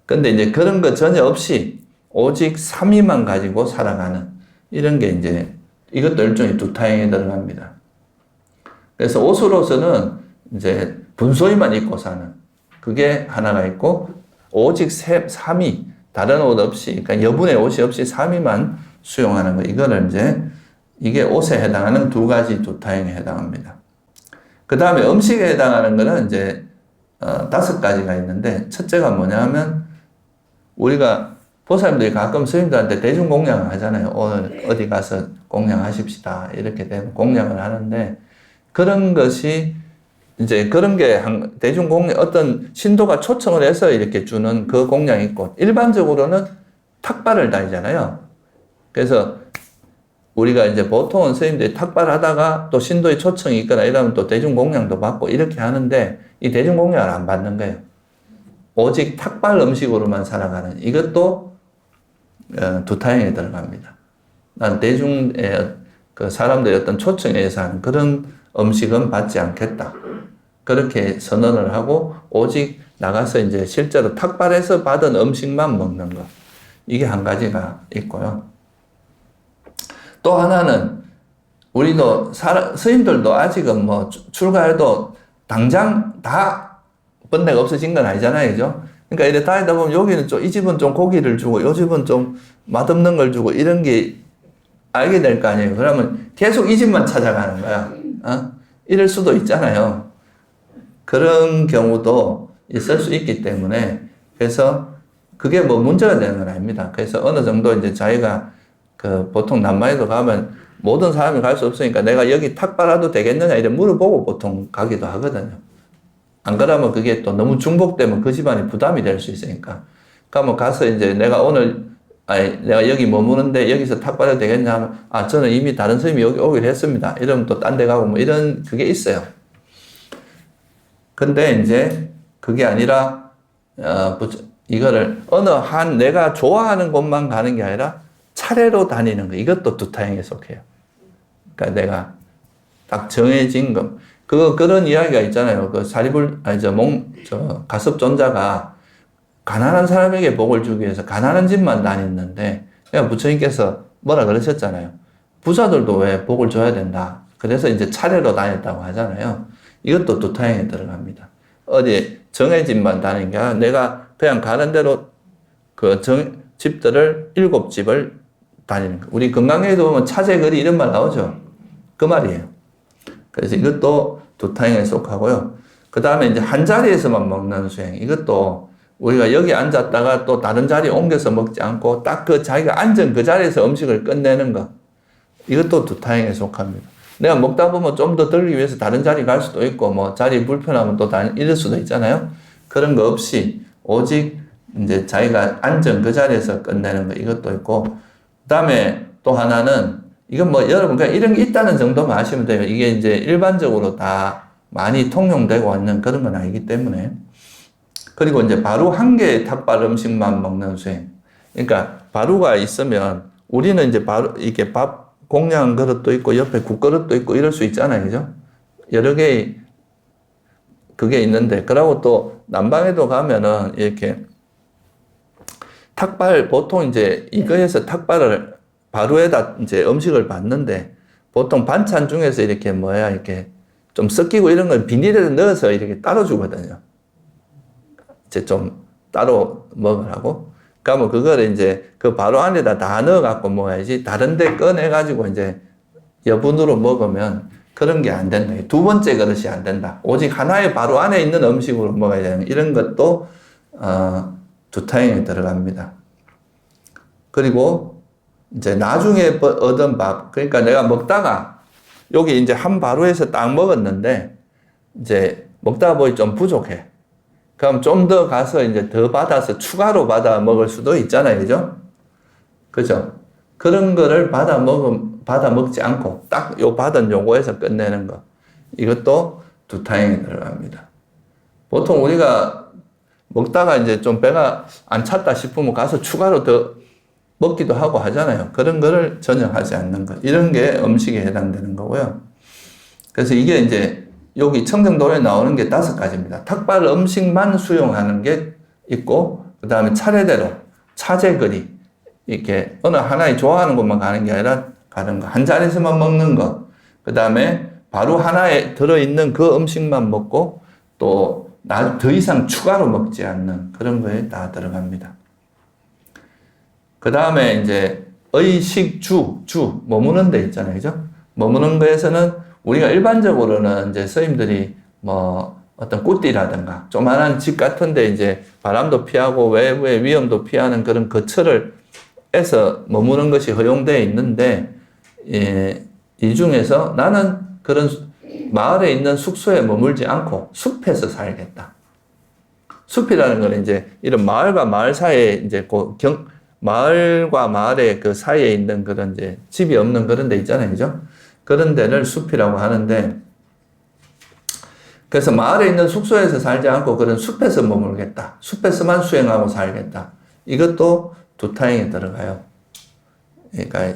근데 이제 그런 거 전혀 없이 오직 삼위만 가지고 살아가는 이런 게 이제 이것도 일종의 두타행에 들어갑니다. 그래서 옷으로서는 이제 분소위만 입고 사는 그게 하나가 있고, 오직 삼위, 다른 옷 없이, 그러니까 여분의 옷이 없이 삼위만 수용하는 거. 이거를 이제 이게 옷에 해당하는 두 가지 두타행에 해당합니다. 그 다음에 음식에 해당하는 거는 이제 5가지가 있는데, 첫째가 뭐냐 하면 우리가 보살님들이 가끔 스님들한테 대중 공양을 하잖아요. 오늘 어디 가서 공양하십시다. 이렇게 되면 공양을 하는데, 그런 것이 이제 그런 게 대중 공양, 어떤 신도가 초청을 해서 이렇게 주는 그 공양이 있고, 일반적으로는 탁발을 다니잖아요. 그래서 우리가 이제 보통은 스님들이 탁발하다가 또 신도의 초청이 있거나 이러면 또 대중 공양도 받고 이렇게 하는데, 이 대중 공양을 안 받는 거예요. 오직 탁발 음식으로만 살아가는 이것도 두타행에 들어갑니다. 난 대중의 그 사람들의 어떤 초청에 의해서 하는 그런 음식은 받지 않겠다. 그렇게 선언을 하고 오직 나가서 이제 실제로 탁발해서 받은 음식만 먹는 것. 이게 한 가지가 있고요. 또 하나는 우리도 스님들도 아직은 뭐 출가해도 당장 다 번뇌가 없어진 건 아니잖아요. 그죠? 그러니까 이래 다니다 보면 여기는 이 집은 좀 고기를 주고 이 집은 좀 맛없는 걸 주고 이런 게 알게 될 거 아니에요. 그러면 계속 이 집만 찾아가는 거야. 이럴 수도 있잖아요. 그런 경우도 있을 수 있기 때문에, 그래서 그게 뭐 문제가 되는 건 아닙니다. 그래서 어느 정도 이제 자기가 그 보통 남마에도 가면 모든 사람이 갈 수 없으니까 내가 여기 탁발해도 되겠느냐 이래 물어보고 보통 가기도 하거든요. 안 그러면 그게 또 너무 중복되면 그 집안이 부담이 될 수 있으니까. 그러면 가서 이제 내가 여기 머무는데 여기서 탁발해도 되겠냐 하면, 저는 이미 다른 스님이 여기 오기로 했습니다. 이러면 또 딴 데 가고 뭐 이런 그게 있어요. 근데 이제 그게 아니라, 이거를 어느 한 내가 좋아하는 곳만 가는 게 아니라 차례로 다니는 거. 이것도 두타행에 속해요. 그러니까 내가 딱 정해진 것. 그런 이야기가 있잖아요. 가섭존자가 가난한 사람에게 복을 주기 위해서 가난한 집만 다녔는데, 그냥 부처님께서 뭐라 그러셨잖아요. 부자들도 왜 복을 줘야 된다. 그래서 이제 차례로 다녔다고 하잖아요. 이것도 두타행에 들어갑니다. 어디 정해진만 다니는 게 아니라 내가 그냥 가는 대로 집들을 7집을 다니는 거. 우리 건강에도 보면 차제거리 이런 말 나오죠. 그 말이에요. 그래서 이것도 두타행에 속하고요. 그 다음에 이제 한 자리에서만 먹는 수행. 이것도 우리가 여기 앉았다가 또 다른 자리에 옮겨서 먹지 않고 딱 자기가 앉은 그 자리에서 음식을 끝내는 거. 이것도 두타행에 속합니다. 내가 먹다 보면 좀 더 들기 위해서 다른 자리 갈 수도 있고, 뭐 자리 불편하면 또 이럴 수도 있잖아요. 그런 거 없이 오직 이제 자기가 앉은 그 자리에서 끝내는 거. 이것도 있고, 그 다음에 또 하나는 이건 뭐 여러분 그냥 이런 게 있다는 정도만 아시면 돼요. 이게 이제 일반적으로 다 많이 통용되고 있는 그런 건 아니기 때문에. 그리고 이제 바로 한 개의 탁발 음식만 먹는 수행. 그러니까 바루가 있으면 우리는 이제 바로 이렇게 밥 공양 그릇도 있고 옆에 국그릇도 있고 이럴 수 있잖아요. 그죠? 여러 개의 그게 있는데, 그러고 또 남방에도 가면은 이렇게 탁발, 보통 이제 이거에서 탁발을 바루에다 이제 음식을 받는데, 보통 반찬 중에서 이렇게 이렇게 좀 섞이고 이런 걸 비닐에 넣어서 이렇게 따로 주거든요. 이제 좀 따로 먹으라고. 그러면 그걸 이제 그 바로 안에다 다 넣어갖고 먹어야지, 다른 데 꺼내가지고 이제 여분으로 먹으면 그런 게 안 된다. 두 번째 그릇이 안 된다. 오직 하나의 바로 안에 있는 음식으로 먹어야 되는 이런 것도 두타행에 들어갑니다. 그리고 이제 나중에 얻은 밥, 그러니까 내가 먹다가 여기 이제 한 바루에서 딱 먹었는데 이제 먹다가 보니 좀 부족해. 그럼 좀 더 가서 이제 더 받아서 추가로 받아 먹을 수도 있잖아요. 그죠? 그죠? 그런 거를 받아 먹지 않고 딱 요 받은 요거에서 끝내는 거. 이것도 두타행에 들어갑니다. 보통 우리가 먹다가 이제 좀 배가 안 찼다 싶으면 가서 추가로 더 먹기도 하고 하잖아요. 그런 거를 전혀 하지 않는 것. 이런 게 음식에 해당되는 거고요. 그래서 이게 이제 여기 청정도에 나오는 게 5가지입니다. 탁발 음식만 수용하는 게 있고, 그 다음에 차례대로 차제거리, 이렇게 어느 하나에 좋아하는 것만 가는 게 아니라 가는 거. 한 자리에서만 먹는 것. 그 다음에 바로 하나에 들어있는 그 음식만 먹고 또 더 이상 추가로 먹지 않는 그런 거에 다 들어갑니다. 그 다음에 이제 의식주, 머무는 데 있잖아요. 그죠? 머무는 거에서는 우리가 일반적으로는 이제 스님들이 뭐 어떤 꾸띠라든가 조만한 집 같은데 이제 바람도 피하고 외부의 위험도 피하는 그런 거처를 해서 머무는 것이 허용되어 있는데, 이 중에서 나는 그런 마을에 있는 숙소에 머물지 않고 숲에서 살겠다. 숲이라는 건 이제 이런 마을과 마을 사이에 이제 마을과 마을의 그 사이에 있는 그런 이제 집이 없는 그런 데 있잖아요. 그죠? 그런 데를 숲이라고 하는데, 그래서 마을에 있는 숙소에서 살지 않고 그런 숲에서 머물겠다. 숲에서만 수행하고 살겠다. 이것도 두타행에 들어가요. 그러니까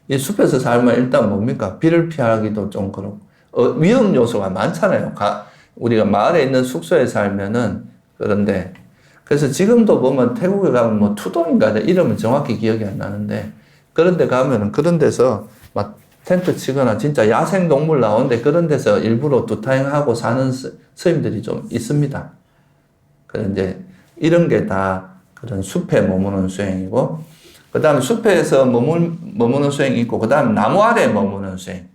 이 숲에서 살면 일단 뭡니까? 비를 피하기도 좀 그렇고 위험 요소가 많잖아요. 우리가 마을에 있는 숙소에 살면은. 그런데 그래서 지금도 보면 태국에 가면 뭐 투동인가 이름은 정확히 기억이 안 나는데, 그런 데 가면은 그런 데서 막 텐트 치거나 진짜 야생 동물 나오는데 그런 데서 일부러 두타행하고 사는 스님들이 좀 있습니다. 그런데 이런 게 다 그런 숲에 머무는 수행이고, 그 다음에 숲에서 머무는 수행이 있고, 그 다음에 나무 아래에 머무는 수행.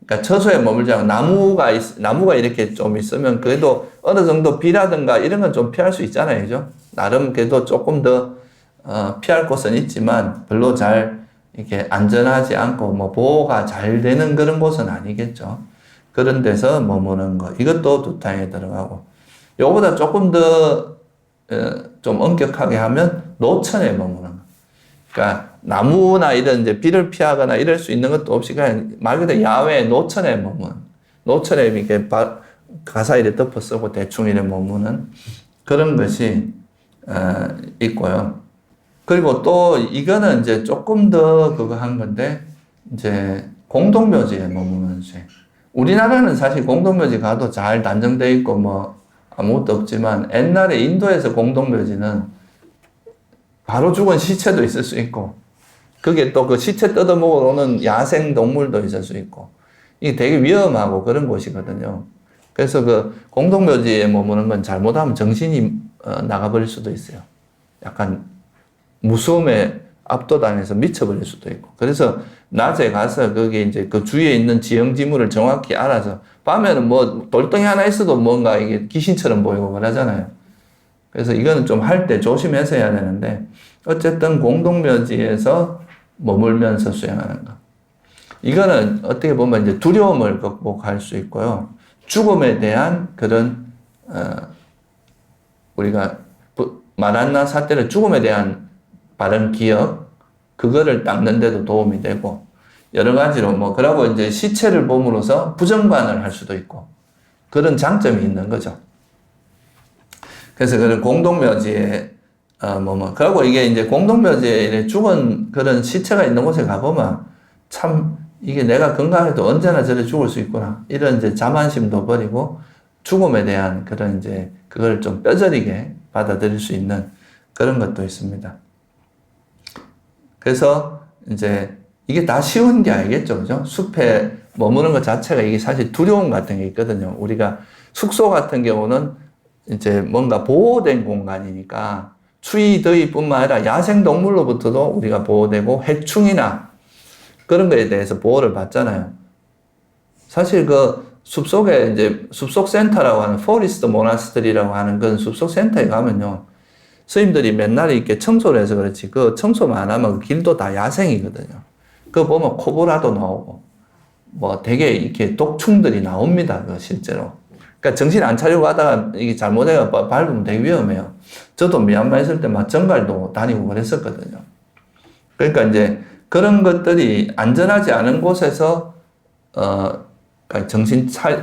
그러니까 처소에 머물지 않고 나무가 이렇게 좀 있으면 그래도 어느 정도 비라든가 이런 건 좀 피할 수 있잖아요. 그죠? 나름 그래도 조금 더, 피할 곳은 있지만 별로 잘 이렇게 안전하지 않고 뭐 보호가 잘 되는 그런 곳은 아니겠죠. 그런 데서 머무는 거. 이것도 두타행에 들어가고, 요거보다 조금 더, 좀 엄격하게 하면 노천에 머무는 거. 그러니까 나무나 이런 이제 비를 피하거나 이럴 수 있는 것도 없이 그냥 말 그대로 야외 노천에 머무는, 노천에 이렇게 가사 이렇게 덮어 쓰고 대충 이렇게 머무는 그런 것이 있고요. 그리고 또 이거는 이제 조금 더 그거 한 건데, 이제 공동묘지에 머무는 수행. 우리나라는 사실 공동묘지 가도 잘 단정되어 있고 뭐 아무것도 없지만, 옛날에 인도에서 공동묘지는 바로 죽은 시체도 있을 수 있고, 그게 또 그 시체 뜯어먹으러 오는 야생 동물도 있을 수 있고, 이게 되게 위험하고 그런 곳이거든요. 그래서 그 공동묘지에 머무는 건 잘못하면 정신이 나가버릴 수도 있어요. 약간 무서움에 압도당해서 미쳐버릴 수도 있고. 그래서 낮에 가서 거기 이제 그 주위에 있는 지형지물을 정확히 알아서, 밤에는 뭐 돌덩이 하나 있어도 뭔가 이게 귀신처럼 보이고 그러잖아요. 그래서 이거는 좀 할 때 조심해서 해야 되는데, 어쨌든 공동묘지에서 머물면서 수행하는 거. 이거는 어떻게 보면 이제 두려움을 극복할 수 있고요. 죽음에 대한 그런, 우리가 마란나 사태를 죽음에 대한 바른 기억, 그거를 닦는 데도 도움이 되고, 여러 가지로 뭐, 그러고 이제 시체를 봄으로써 부정반을 할 수도 있고, 그런 장점이 있는 거죠. 그래서 그런 공동묘지에, 그리고 이게 이제 공동묘지에 죽은 그런 시체가 있는 곳에 가보면 참 이게 내가 건강해도 언제나 저래 죽을 수 있구나. 이런 이제 자만심도 버리고 죽음에 대한 그런 이제 그걸 좀 뼈저리게 받아들일 수 있는 그런 것도 있습니다. 그래서 이제 이게 다 쉬운 게 아니겠죠. 그죠? 숲에 머무는 것 자체가 이게 사실 두려움 같은 게 있거든요. 우리가 숙소 같은 경우는 이제 뭔가 보호된 공간이니까 추위, 더위뿐만 아니라 야생 동물로부터도 우리가 보호되고, 해충이나 그런 거에 대해서 보호를 받잖아요. 사실 그 숲속에 이제 숲속센터라고 하는 포리스트 모나스트리라고 하는 그런 숲속센터에 가면요. 스님들이 맨날 이렇게 청소를 해서 그렇지 그 청소만 안 하면 그 길도 다 야생이거든요. 그거 보면 코브라도 나오고 뭐 되게 이렇게 독충들이 나옵니다. 그 실제로. 그러니까 정신 안 차리고 하다가 이게 잘못해가 밟으면 되게 위험해요. 저도 미얀마 있을 때 막 정갈도 다니고 그랬었거든요. 그러니까 이제 그런 것들이 안전하지 않은 곳에서 그러니까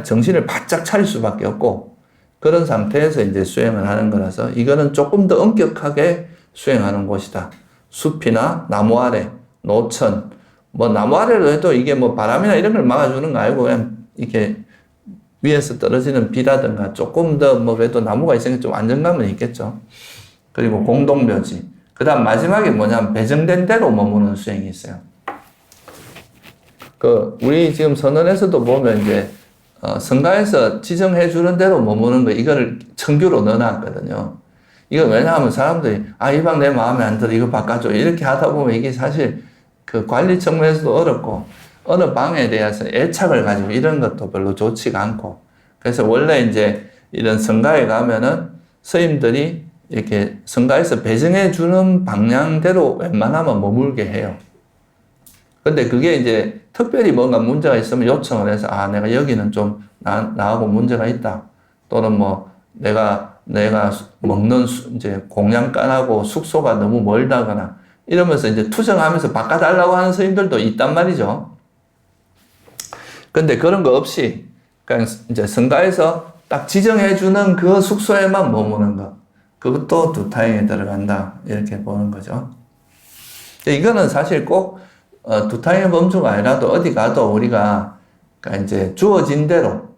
정신을 바짝 차릴 수밖에 없고 그런 상태에서 이제 수행을 하는 거라서 이거는 조금 더 엄격하게 수행하는 곳이다. 숲이나 나무 아래, 노천, 뭐 나무 아래로 해도 이게 뭐 바람이나 이런 걸 막아주는 거 아니고 그냥 이렇게 위에서 떨어지는 비라든가 조금 더 뭐 그래도 나무가 있으니까 좀 안정감은 있겠죠. 그리고 공동묘지. 그 다음 마지막에 뭐냐면 배정된 대로 머무는 수행이 있어요. 우리 지금 선언에서도 보면 이제, 성가에서 지정해 주는 대로 머무는 거, 이거를 청규로 넣어놨거든요. 이거 왜냐하면 사람들이, 이 방 내 마음에 안 들어, 이거 바꿔줘. 이렇게 하다 보면 이게 사실 그 관리 측면에서도 어렵고, 어느 방에 대해서 애착을 가지고 이런 것도 별로 좋지가 않고, 그래서 원래 이제 이런 성가에 가면은 스님들이 이렇게 성가에서 배정해 주는 방향대로 웬만하면 머물게 해요. 근데 그게 이제 특별히 뭔가 문제가 있으면 요청을 해서, 내가 여기는 좀 나하고 문제가 있다. 또는 뭐 내가 먹는 이제 공양간하고 숙소가 너무 멀다거나 이러면서 이제 투정하면서 바꿔달라고 하는 스님들도 있단 말이죠. 근데 그런 거 없이 그냥 이제 성가에서 딱 지정해주는 그 숙소에만 머무는 거. 그것도 두타행에 들어간다. 이렇게 보는 거죠. 이거는 사실 꼭 두타행의 범주가 아니라도 어디 가도 우리가 그러니까 이제 주어진 대로,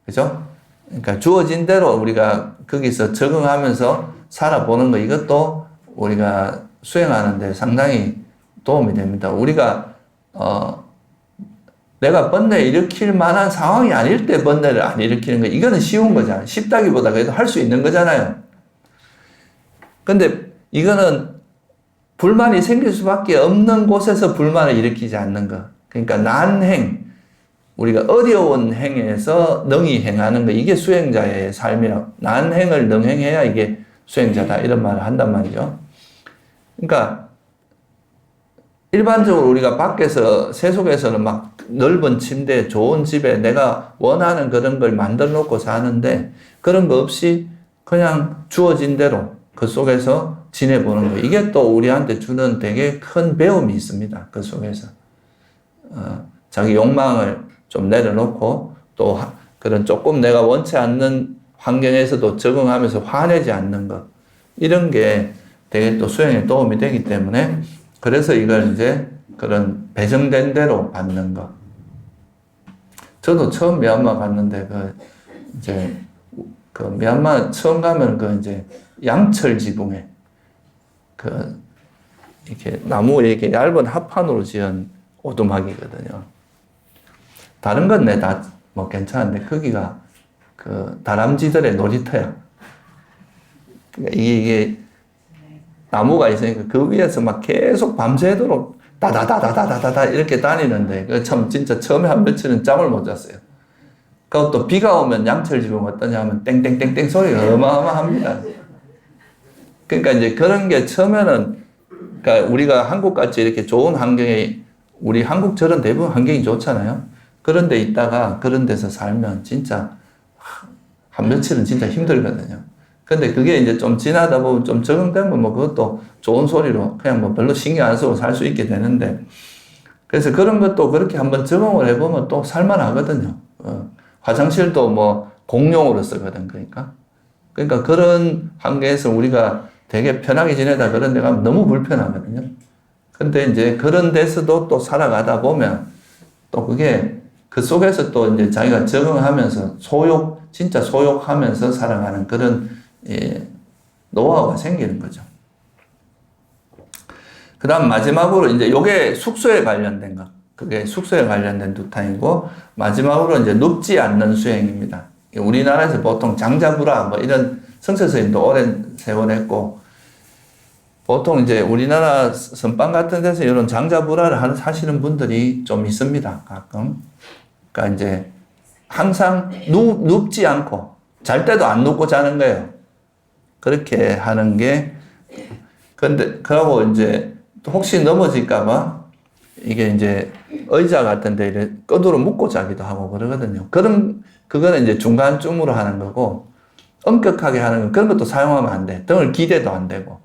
그죠? 그러니까 주어진 대로 우리가 거기서 적응하면서 살아보는 거, 이것도 우리가 수행하는데 상당히 도움이 됩니다. 우리가 내가 번뇌 일으킬 만한 상황이 아닐 때 번뇌를 안 일으키는 거, 이거는 쉬운 거잖아요. 쉽다기보다 그래도 할 수 있는 거잖아요. 근데 이거는 불만이 생길 수밖에 없는 곳에서 불만을 일으키지 않는 것. 그러니까 난행, 우리가 어려운 행에서 능히 행하는 거, 이게 수행자의 삶이라고. 난행을 능행해야 이게 수행자다, 이런 말을 한단 말이죠. 그러니까 일반적으로 우리가 밖에서 세속에서는 막 넓은 침대, 좋은 집에 내가 원하는 그런 걸 만들어 놓고 사는데 그런 거 없이 그냥 주어진 대로 그 속에서 지내보는 거. 이게 또 우리한테 주는 되게 큰 배움이 있습니다. 그 속에서. 자기 욕망을 좀 내려놓고 또 그런 조금 내가 원치 않는 환경에서도 적응하면서 화내지 않는 것. 이런 게 되게 또 수행에 도움이 되기 때문에 그래서 이걸 이제 그런 배정된 대로 받는 것. 저도 처음 미얀마 갔는데 이제 미얀마 처음 가면 이제 양철 지붕에 이렇게 나무에 이렇게 얇은 합판으로 지은 오두막이거든요. 다른 건 다 뭐 괜찮은데 거기가 다람쥐들의 놀이터야. 그러니까 이게 나무가 있으니까 그 위에서 막 계속 밤새도록 다다다다다다다 이렇게 다니는데 참 진짜 처음에 한 며칠은 잠을 못 잤어요. 그것도 비가 오면 양철 지붕 어떠냐 하면 땡땡땡땡 소리가 어마어마합니다. 그러니까 이제 그런 게 처음에는 그러니까 우리가 한국같이 이렇게 좋은 환경에 우리 한국처럼 대부분 환경이 좋잖아요. 그런 데 있다가 그런 데서 살면 진짜 한 며칠은 진짜 힘들거든요. 근데 그게 이제 좀 지나다 보면 좀 적응되면 뭐 그것도 좋은 소리로 그냥 뭐 별로 신경 안 쓰고 살 수 있게 되는데 그래서 그런 것도 그렇게 한번 적응을 해보면 또 살만하거든요. 화장실도 뭐 공용으로 쓰거든, 그러니까 그런 환경에서 우리가 되게 편하게 지내다 그런 데 가면 너무 불편하거든요. 근데 이제 그런 데서도 또 살아가다 보면 또 그게 그 속에서 또 이제 자기가 적응하면서 진짜 소욕하면서 살아가는 그런 노하우가 생기는 거죠. 그 다음 마지막으로 이제 요게 숙소에 관련된 것. 그게 숙소에 관련된 두타이고 마지막으로 이제 눕지 않는 수행입니다. 우리나라에서 보통 장자부라 뭐 이런 성철 스님도 오랜 세월 했고 보통 이제 우리나라 선방 같은 데서 이런 장자불화를 하시는 분들이 좀 있습니다. 가끔. 그러니까 이제 항상 눕지 않고 잘 때도 안 눕고 자는 거예요. 그렇게 하는 게 근데 그러고 이제 혹시 넘어질까봐 이게 이제 의자 같은 데 이렇게 끈으로 묶고 자기도 하고 그러거든요. 그거는 이제 중간쯤으로 하는 거고 엄격하게 하는 건 그런 것도 사용하면 안 돼. 등을 기대도 안 되고.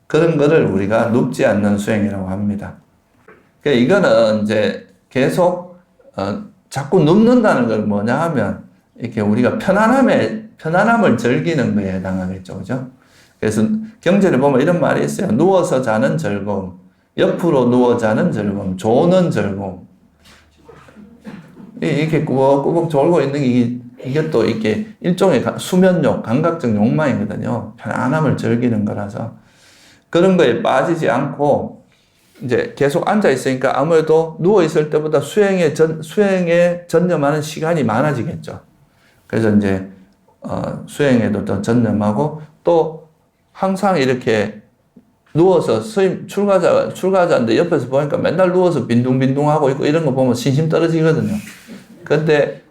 그런 거를 우리가 눕지 않는 수행이라고 합니다. 그러니까 이거는 이제 계속 자꾸 눕는다는 걸 뭐냐 하면 이렇게 우리가 편안함을 즐기는 거에 해당하겠죠. 그죠? 그래서 경전에 보면 이런 말이 있어요. 누워서 자는 즐거움, 옆으로 누워 자는 즐거움, 조는 즐거움. 이렇게 꾸벅꾸벅 졸고 있는 게 이게 또 이렇게 일종의 수면욕, 감각적 욕망이거든요. 편안함을 즐기는 거라서. 그런 거에 빠지지 않고 이제 계속 앉아 있으니까 아무래도 누워 있을 때보다 수행에 전념하는 시간이 많아지겠죠. 그래서 이제 수행에도 더 전념하고 또 항상 이렇게 누워서 출가자인데 옆에서 보니까 맨날 누워서 빈둥빈둥하고 있고 이런 거 보면 신심 떨어지거든요. 근데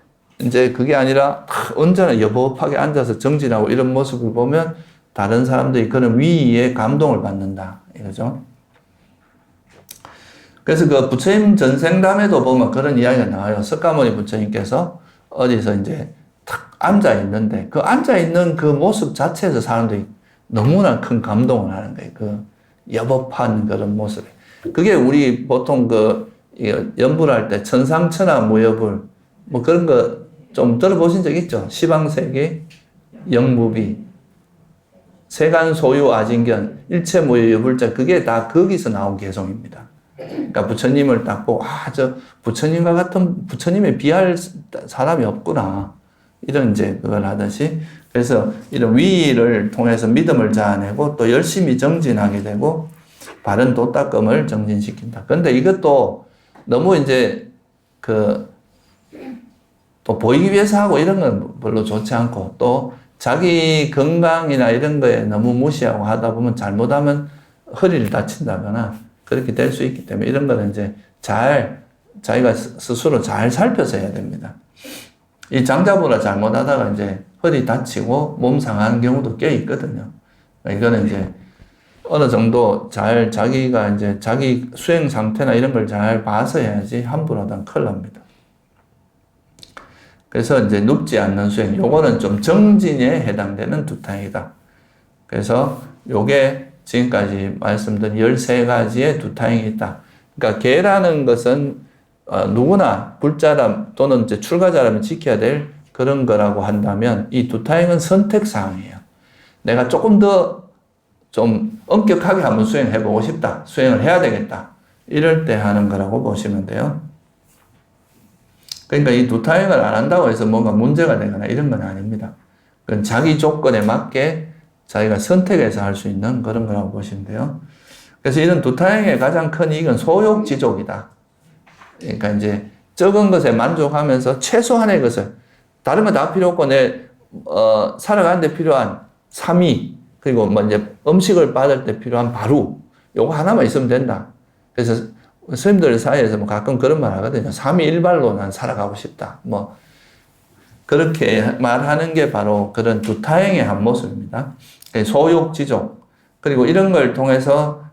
이제 그게 아니라 언제나 여법하게 앉아서 정진하고 이런 모습을 보면 다른 사람들이 그런 위의에 감동을 받는다. 이거죠. 그래서 그 부처님 전생담에도 보면 그런 이야기가 나와요. 석가모니 부처님께서 어디서 이제 탁 앉아 있는데 그 앉아 있는 그 모습 자체에서 사람들이 너무나 큰 감동을 하는 거예요. 그 여법한 그런 모습에. 그게 우리 보통 연불 할 때 천상천하 무여불 뭐 그런 거 좀 들어보신 적 있죠? 시방세계 영무비 세간 소유 아진견 일체 무여 여불자 그게 다 거기서 나온 개성입니다. 그러니까 부처님을 딱 보고 저 부처님과 같은 부처님에 비할 사람이 없구나 이런 이제 그걸 하듯이 그래서 이런 위의를 통해서 믿음을 자아내고 또 열심히 정진하게 되고 바른 도닦음을 정진시킨다. 그런데 이것도 너무 이제 또 보이기 위해서 하고 이런 건 별로 좋지 않고 또 자기 건강이나 이런 거에 너무 무시하고 하다 보면 잘못하면 허리를 다친다거나 그렇게 될 수 있기 때문에 이런 거는 이제 자기가 스스로 잘 살펴서 해야 됩니다. 이 장자보라 잘못하다가 이제 허리 다치고 몸 상하는 경우도 꽤 있거든요. 이거는 이제 어느 정도 자기가 이제 자기 수행 상태나 이런 걸 잘 봐서 해야지 함부로 하다가 큰일 납니다. 그래서 이제 눕지 않는 수행, 요거는 좀 정진에 해당되는 두타행이다. 그래서 요게 지금까지 말씀드린 13가지의 두타행이 있다. 그러니까 계라는 것은 누구나 불자람 또는 이제 출가자라면 지켜야 될 그런 거라고 한다면 이 두타행은 선택사항이에요. 내가 조금 더 좀 엄격하게 한번 수행해보고 싶다. 수행을 해야 되겠다. 이럴 때 하는 거라고 보시면 돼요. 그러니까 이 두타행을 안 한다고 해서 뭔가 문제가 되거나 이런 건 아닙니다. 그건 자기 조건에 맞게 자기가 선택해서 할 수 있는 그런 거라고 보시면 돼요. 그래서 이런 두타행의 가장 큰 이익은 소욕지족이다. 그러니까 이제 적은 것에 만족하면서 최소한의 것을 다른 거 다 필요 없고 살아가는 데 필요한 삼위 그리고 뭐 이제 음식을 받을 때 필요한 바루 요거 하나만 있으면 된다. 그래서 스님들 사이에서 뭐 가끔 그런 말 하거든요. 삼위일발로 난 살아가고 싶다. 뭐 그렇게 말하는 게 바로 그런 두타행의 한 모습입니다. 소욕지족 그리고 이런 걸 통해서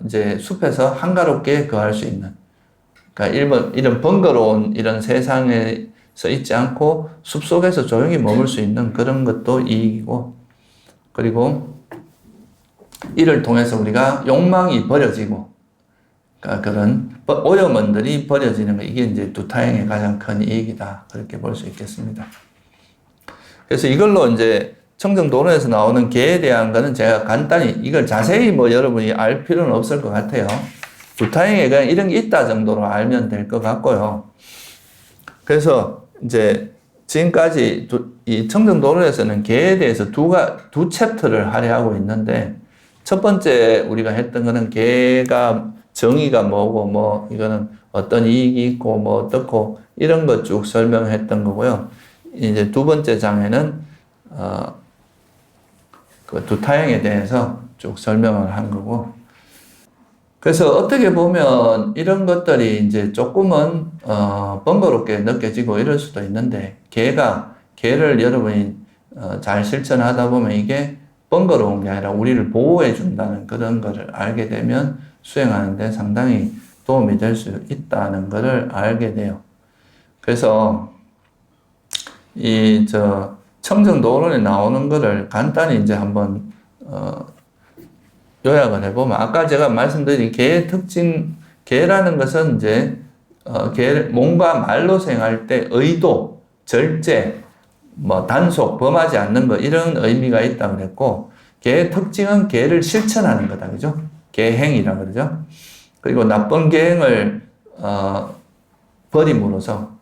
이제 숲에서 한가롭게 거할 수 있는 그러니까 이런 번거로운 이런 세상에서 있지 않고 숲속에서 조용히 머물 수 있는 그런 것도 이익이고 그리고 이를 통해서 우리가 욕망이 버려지고 그러니까 그런 오염원들이 버려지는 거 이게 이제 두타행의 가장 큰 이익이다 그렇게 볼 수 있겠습니다. 그래서 이걸로 이제 청정도론에서 나오는 개에 대한 거는 제가 간단히 이걸 자세히 뭐 여러분이 알 필요는 없을 것 같아요. 두타행에 그냥 이런 게 있다 정도로 알면 될 것 같고요. 그래서 이제 지금까지 이 청정도론에서는 개에 대해서 두 챕터를 할애하고 있는데 첫 번째 우리가 했던 거는 개가 정의가 뭐고 뭐 이거는 어떤 이익이 있고 뭐 어떻고 이런 것 쭉 설명했던 거고요. 이제 두 번째 장에는 그 두 타형에 대해서 쭉 설명을 한 거고. 그래서 어떻게 보면 이런 것들이 이제 조금은 번거롭게 느껴지고 이럴 수도 있는데 개를 여러분이 잘 실천하다 보면 이게 번거로운 게 아니라 우리를 보호해 준다는 그런 거를 알게 되면 수행하는데 상당히 도움이 될 수 있다는 거를 알게 돼요. 그래서 청정도론에 나오는 거를 간단히 이제 한번 요약을 해보면, 아까 제가 말씀드린 개의 특징, 개라는 것은 이제 몸과 말로 생활 때 의도, 절제, 단속, 범하지 않는 것, 이런 의미가 있다고 그랬고, 개의 특징은 개를 실천하는 거다. 그죠? 개행이라고 그러죠? 그리고 나쁜 계행을, 버림으로써,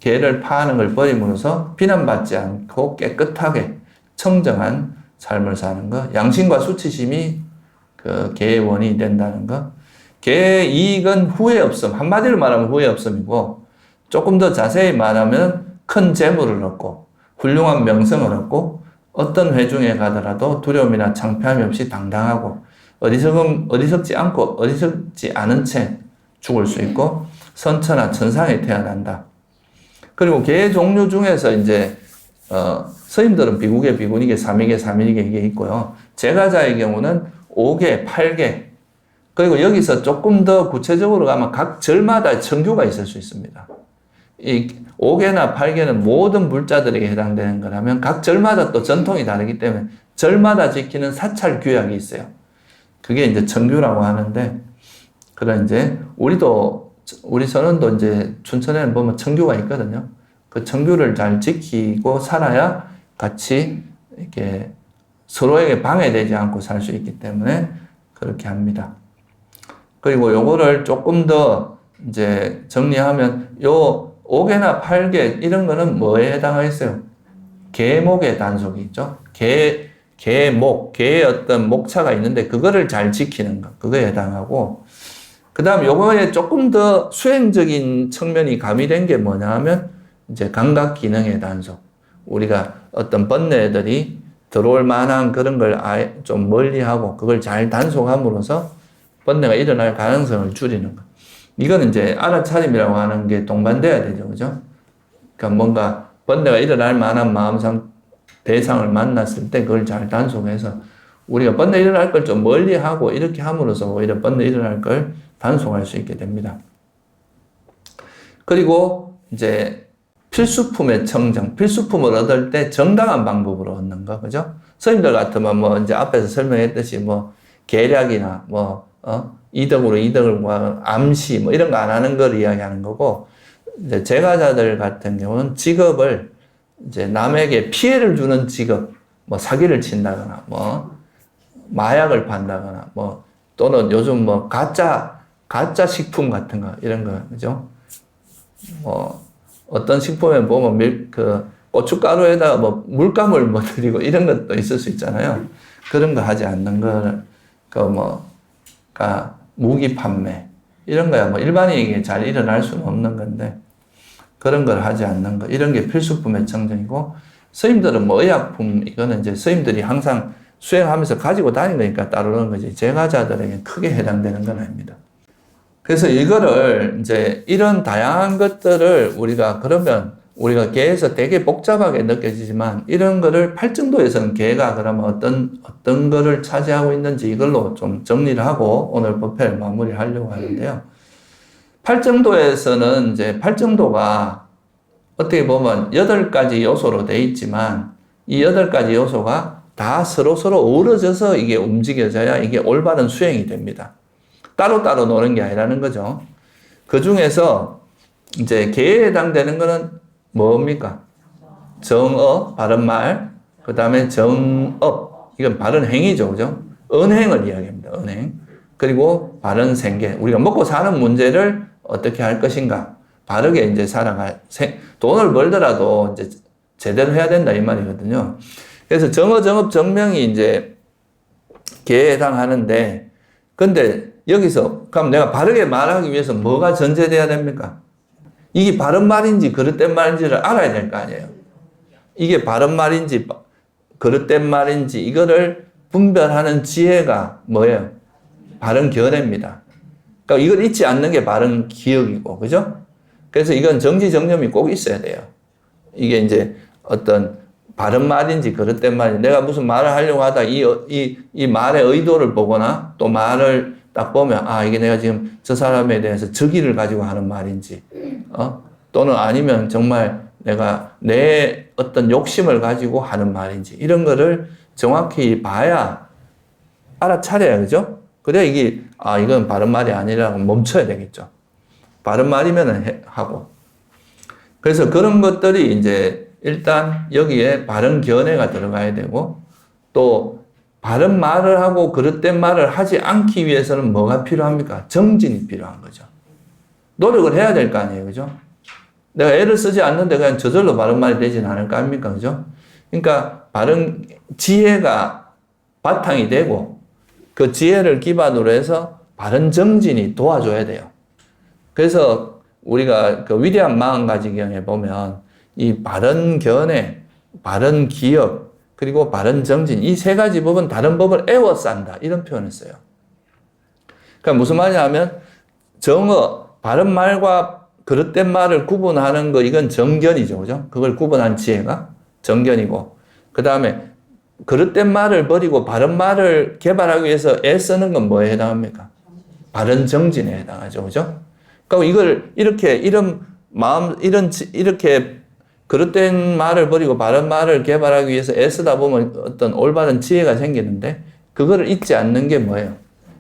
개를 파하는 걸 버림으로써 비난받지 않고 깨끗하게 청정한 삶을 사는 것, 양심과 수치심이 그 개의 원인이 된다는 것. 개의 이익은 후회 없음. 한마디로 말하면 후회 없음이고, 조금 더 자세히 말하면 큰 재물을 얻고, 훌륭한 명성을 얻고, 어떤 회중에 가더라도 두려움이나 창피함이 없이 당당하고, 어리석지 않은 채 죽을 수 있고, 선처나 천상에 태어난다. 그리고 개의 종류 중에서 이제, 스님들은 비국에 비군이계, 삼위계, 삼일계 이게 있고요. 제가자의 경우는 5개, 8개. 그리고 여기서 조금 더 구체적으로 가면 각 절마다 청규가 있을 수 있습니다. 이 5개나 8개는 모든 불자들에게 해당되는 거라면 각 절마다 또 전통이 다르기 때문에 절마다 지키는 사찰 규약이 있어요. 그게 이제 청규라고 하는데, 그런 이제 우리 선원도 이제 춘천에는 보면 청규가 있거든요. 그 청규를 잘 지키고 살아야 같이 이렇게 서로에게 방해되지 않고 살 수 있기 때문에 그렇게 합니다. 그리고 요거를 조금 더 이제 정리하면 요 5개나 8개 이런 거는 뭐에 해당하겠어요? 계목의 단속이 있죠. 계목, 계의 어떤 목차가 있는데 그거를 잘 지키는 것, 그거에 해당하고, 그 다음 요거에 조금 더 수행적인 측면이 가미된 게 뭐냐 하면 이제 감각 기능의 단속. 우리가 어떤 번뇌들이 들어올 만한 그런 걸 아예 좀 멀리 하고 그걸 잘 단속함으로써 번뇌가 일어날 가능성을 줄이는 것. 이건 이제 알아차림이라고 하는 게 동반돼야 되죠. 그죠? 그러니까 뭔가 번뇌가 일어날 만한 마음상, 대상을 만났을 때 그걸 잘 단속해서 우리가 번뇌 일어날 걸 좀 멀리 하고 이렇게 함으로써 오히려 번뇌 일어날 걸 단속할 수 있게 됩니다. 그리고 이제 필수품의 청정, 필수품을 얻을 때 정당한 방법으로 얻는 거, 그죠? 스님들 같으면 이제 앞에서 설명했듯이 계략이나 이덕으로 이덕을 구하는 암시 이런 거 안 하는 걸 이야기하는 거고, 이제 제가자들 같은 경우는 직업을 이제 남에게 피해를 주는 직업, 사기를 친다거나, 마약을 판다거나, 또는 요즘 가짜 식품 같은 거, 이런 거, 그죠? 어떤 식품에 보면 고춧가루에다가 물감을 드리고 이런 것도 있을 수 있잖아요. 그런 거 하지 않는 거, 무기 판매. 이런 거야 일반인에게 잘 일어날 수는 없는 건데, 그런 걸 하지 않는 거. 이런 게 필수품의 청정이고, 스님들은 의약품, 이거는 이제 스님들이 항상 수행하면서 가지고 다니는 거니까 따르는 거지. 제가자들에게 크게 해당되는 건 아닙니다. 그래서 이거를 이제 이런 다양한 것들을 우리가 개에서 되게 복잡하게 느껴지지만 이런 거를 팔정도에서는 개가 그러면 어떤 거를 차지하고 있는지 이걸로 좀 정리를 하고 오늘 법회를 마무리하려고 하는데요. 팔정도에서는 이제 팔정도가 어떻게 보면 8가지 요소로 되어 있지만 이 8가지 요소가 다 서로 어우러져서 이게 움직여져야 이게 올바른 수행이 됩니다. 따로따로 노는 게 아니라는 거죠. 그 중에서 이제 개에 해당되는 거는 뭡니까? 정어, 바른말, 그 다음에 정업, 이건 바른 행위죠. 그죠? 언행을 이야기합니다. 언행. 그리고 바른 생계. 우리가 먹고 사는 문제를 어떻게 할 것인가. 바르게 이제 돈을 벌더라도 이제 제대로 해야 된다 이 말이거든요. 그래서 정어, 정업, 정명이 이제 개에 해당하는데, 근데 여기서 그럼 내가 바르게 말하기 위해서 뭐가 전제돼야 됩니까? 이게 바른 말인지 그릇된 말인지를 알아야 될 거 아니에요. 이게 바른 말인지 그릇된 말인지 이거를 분별하는 지혜가 뭐예요? 바른 견해입니다. 그러니까 이걸 잊지 않는 게 바른 기억이고, 그죠? 그래서 이건 정지정념이 꼭 있어야 돼요. 이게 이제 어떤 바른 말인지 그릇된 말인지, 내가 무슨 말을 하려고 하다 이 말의 의도를 보거나 또 말을 딱 보면, 아, 이게 내가 지금 저 사람에 대해서 적의를 가지고 하는 말인지, 또는 아니면 정말 내가 내 어떤 욕심을 가지고 하는 말인지, 이런 거를 정확히 봐야 알아차려야, 그죠? 그래야 이게, 아, 이건 바른 말이 아니라고 멈춰야 되겠죠. 바른 말이면 하고. 그래서 그런 것들이 이제 일단 여기에 바른 견해가 들어가야 되고, 또 바른 말을 하고 그릇된 말을 하지 않기 위해서는 뭐가 필요합니까? 정진이 필요한 거죠. 노력을 해야 될 거 아니에요, 그죠? 내가 애를 쓰지 않는데 그냥 저절로 바른 말이 되진 않을 거 아닙니까, 그죠? 그러니까 바른 지혜가 바탕이 되고, 그 지혜를 기반으로 해서 바른 정진이 도와줘야 돼요. 그래서 우리가 그 위대한 마음가짐경에 보면 이 바른 견해, 바른 기억, 그리고 바른 정진, 이 세 가지 법은 다른 법을 애워싼다, 이런 표현을 써요. 그러니까 무슨 말이냐면 정어, 바른 말과 그릇된 말을 구분하는 거, 이건 정견이죠, 그죠? 그걸 구분한 지혜가 정견이고, 그 다음에 그릇된 말을 버리고 바른 말을 개발하기 위해서 애쓰는 건 뭐에 해당합니까? 바른 정진에 해당하죠, 그죠? 그러니까 이걸 이렇게 그릇된 말을 버리고 바른 말을 개발하기 위해서 애쓰다 보면 어떤 올바른 지혜가 생기는데, 그거를 잊지 않는 게 뭐예요?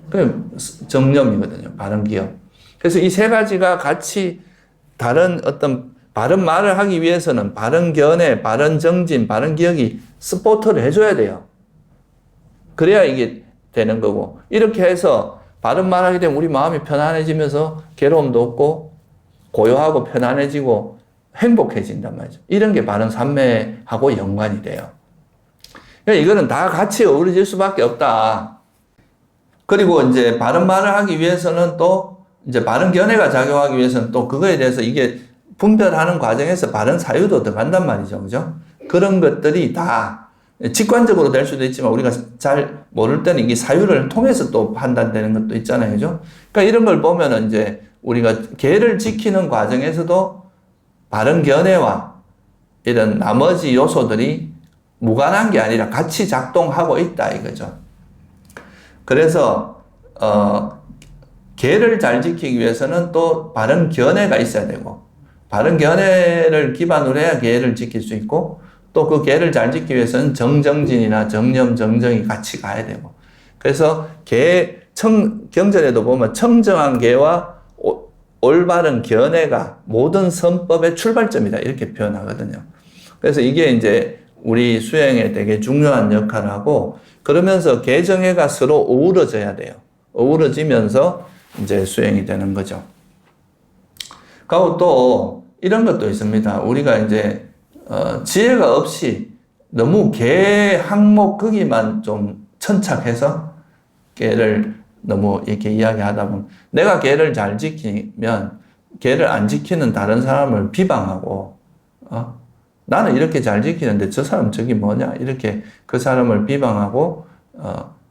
그 정념이거든요, 바른 기억. 그래서 이 세 가지가 같이 다른 어떤 바른 말을 하기 위해서는 바른 견해, 바른 정진, 바른 기억이 서포트를 해줘야 돼요. 그래야 이게 되는 거고, 이렇게 해서 바른 말 하게 되면 우리 마음이 편안해지면서 괴로움도 없고 고요하고 편안해지고 행복해진단 말이죠. 이런 게 바른 삼매하고 연관이 돼요. 그러니까 이거는 다 같이 어우러질 수밖에 없다. 그리고 이제 바른 말을 하기 위해서는 또 이제 바른 견해가 작용하기 위해서는 또 그거에 대해서 이게 분별하는 과정에서 바른 사유도 들어간단 말이죠, 그죠? 그런 것들이 다 직관적으로 될 수도 있지만 우리가 잘 모를 때는 이게 사유를 통해서 또 판단되는 것도 있잖아요, 그죠? 그러니까 이런 걸 보면은 이제 우리가 계를 지키는 과정에서도 바른 견해와 이런 나머지 요소들이 무관한 게 아니라 같이 작동하고 있다, 이거죠. 그래서 계를 잘 지키기 위해서는 또 바른 견해가 있어야 되고, 바른 견해를 기반으로 해야 계를 지킬 수 있고, 또 그 계를 잘 지키기 위해서는 정정진이나 정념, 정정이 같이 가야 되고. 그래서 경전에도 보면 청정한 계와 올바른 견해가 모든 선법의 출발점이다, 이렇게 표현하거든요. 그래서 이게 이제 우리 수행에 되게 중요한 역할을 하고, 그러면서 계정회가 서로 어우러져야 돼요. 어우러지면서 이제 수행이 되는 거죠. 그리고 또 이런 것도 있습니다. 우리가 이제 지혜가 없이 너무 계 항목 거기만 좀 천착해서 계를 너무 이렇게 이야기하다 보면, 내가 계를 잘 지키면 계를 안 지키는 다른 사람을 비방하고, 나는 이렇게 잘 지키는데 저 사람 저기 뭐냐, 이렇게 그 사람을 비방하고,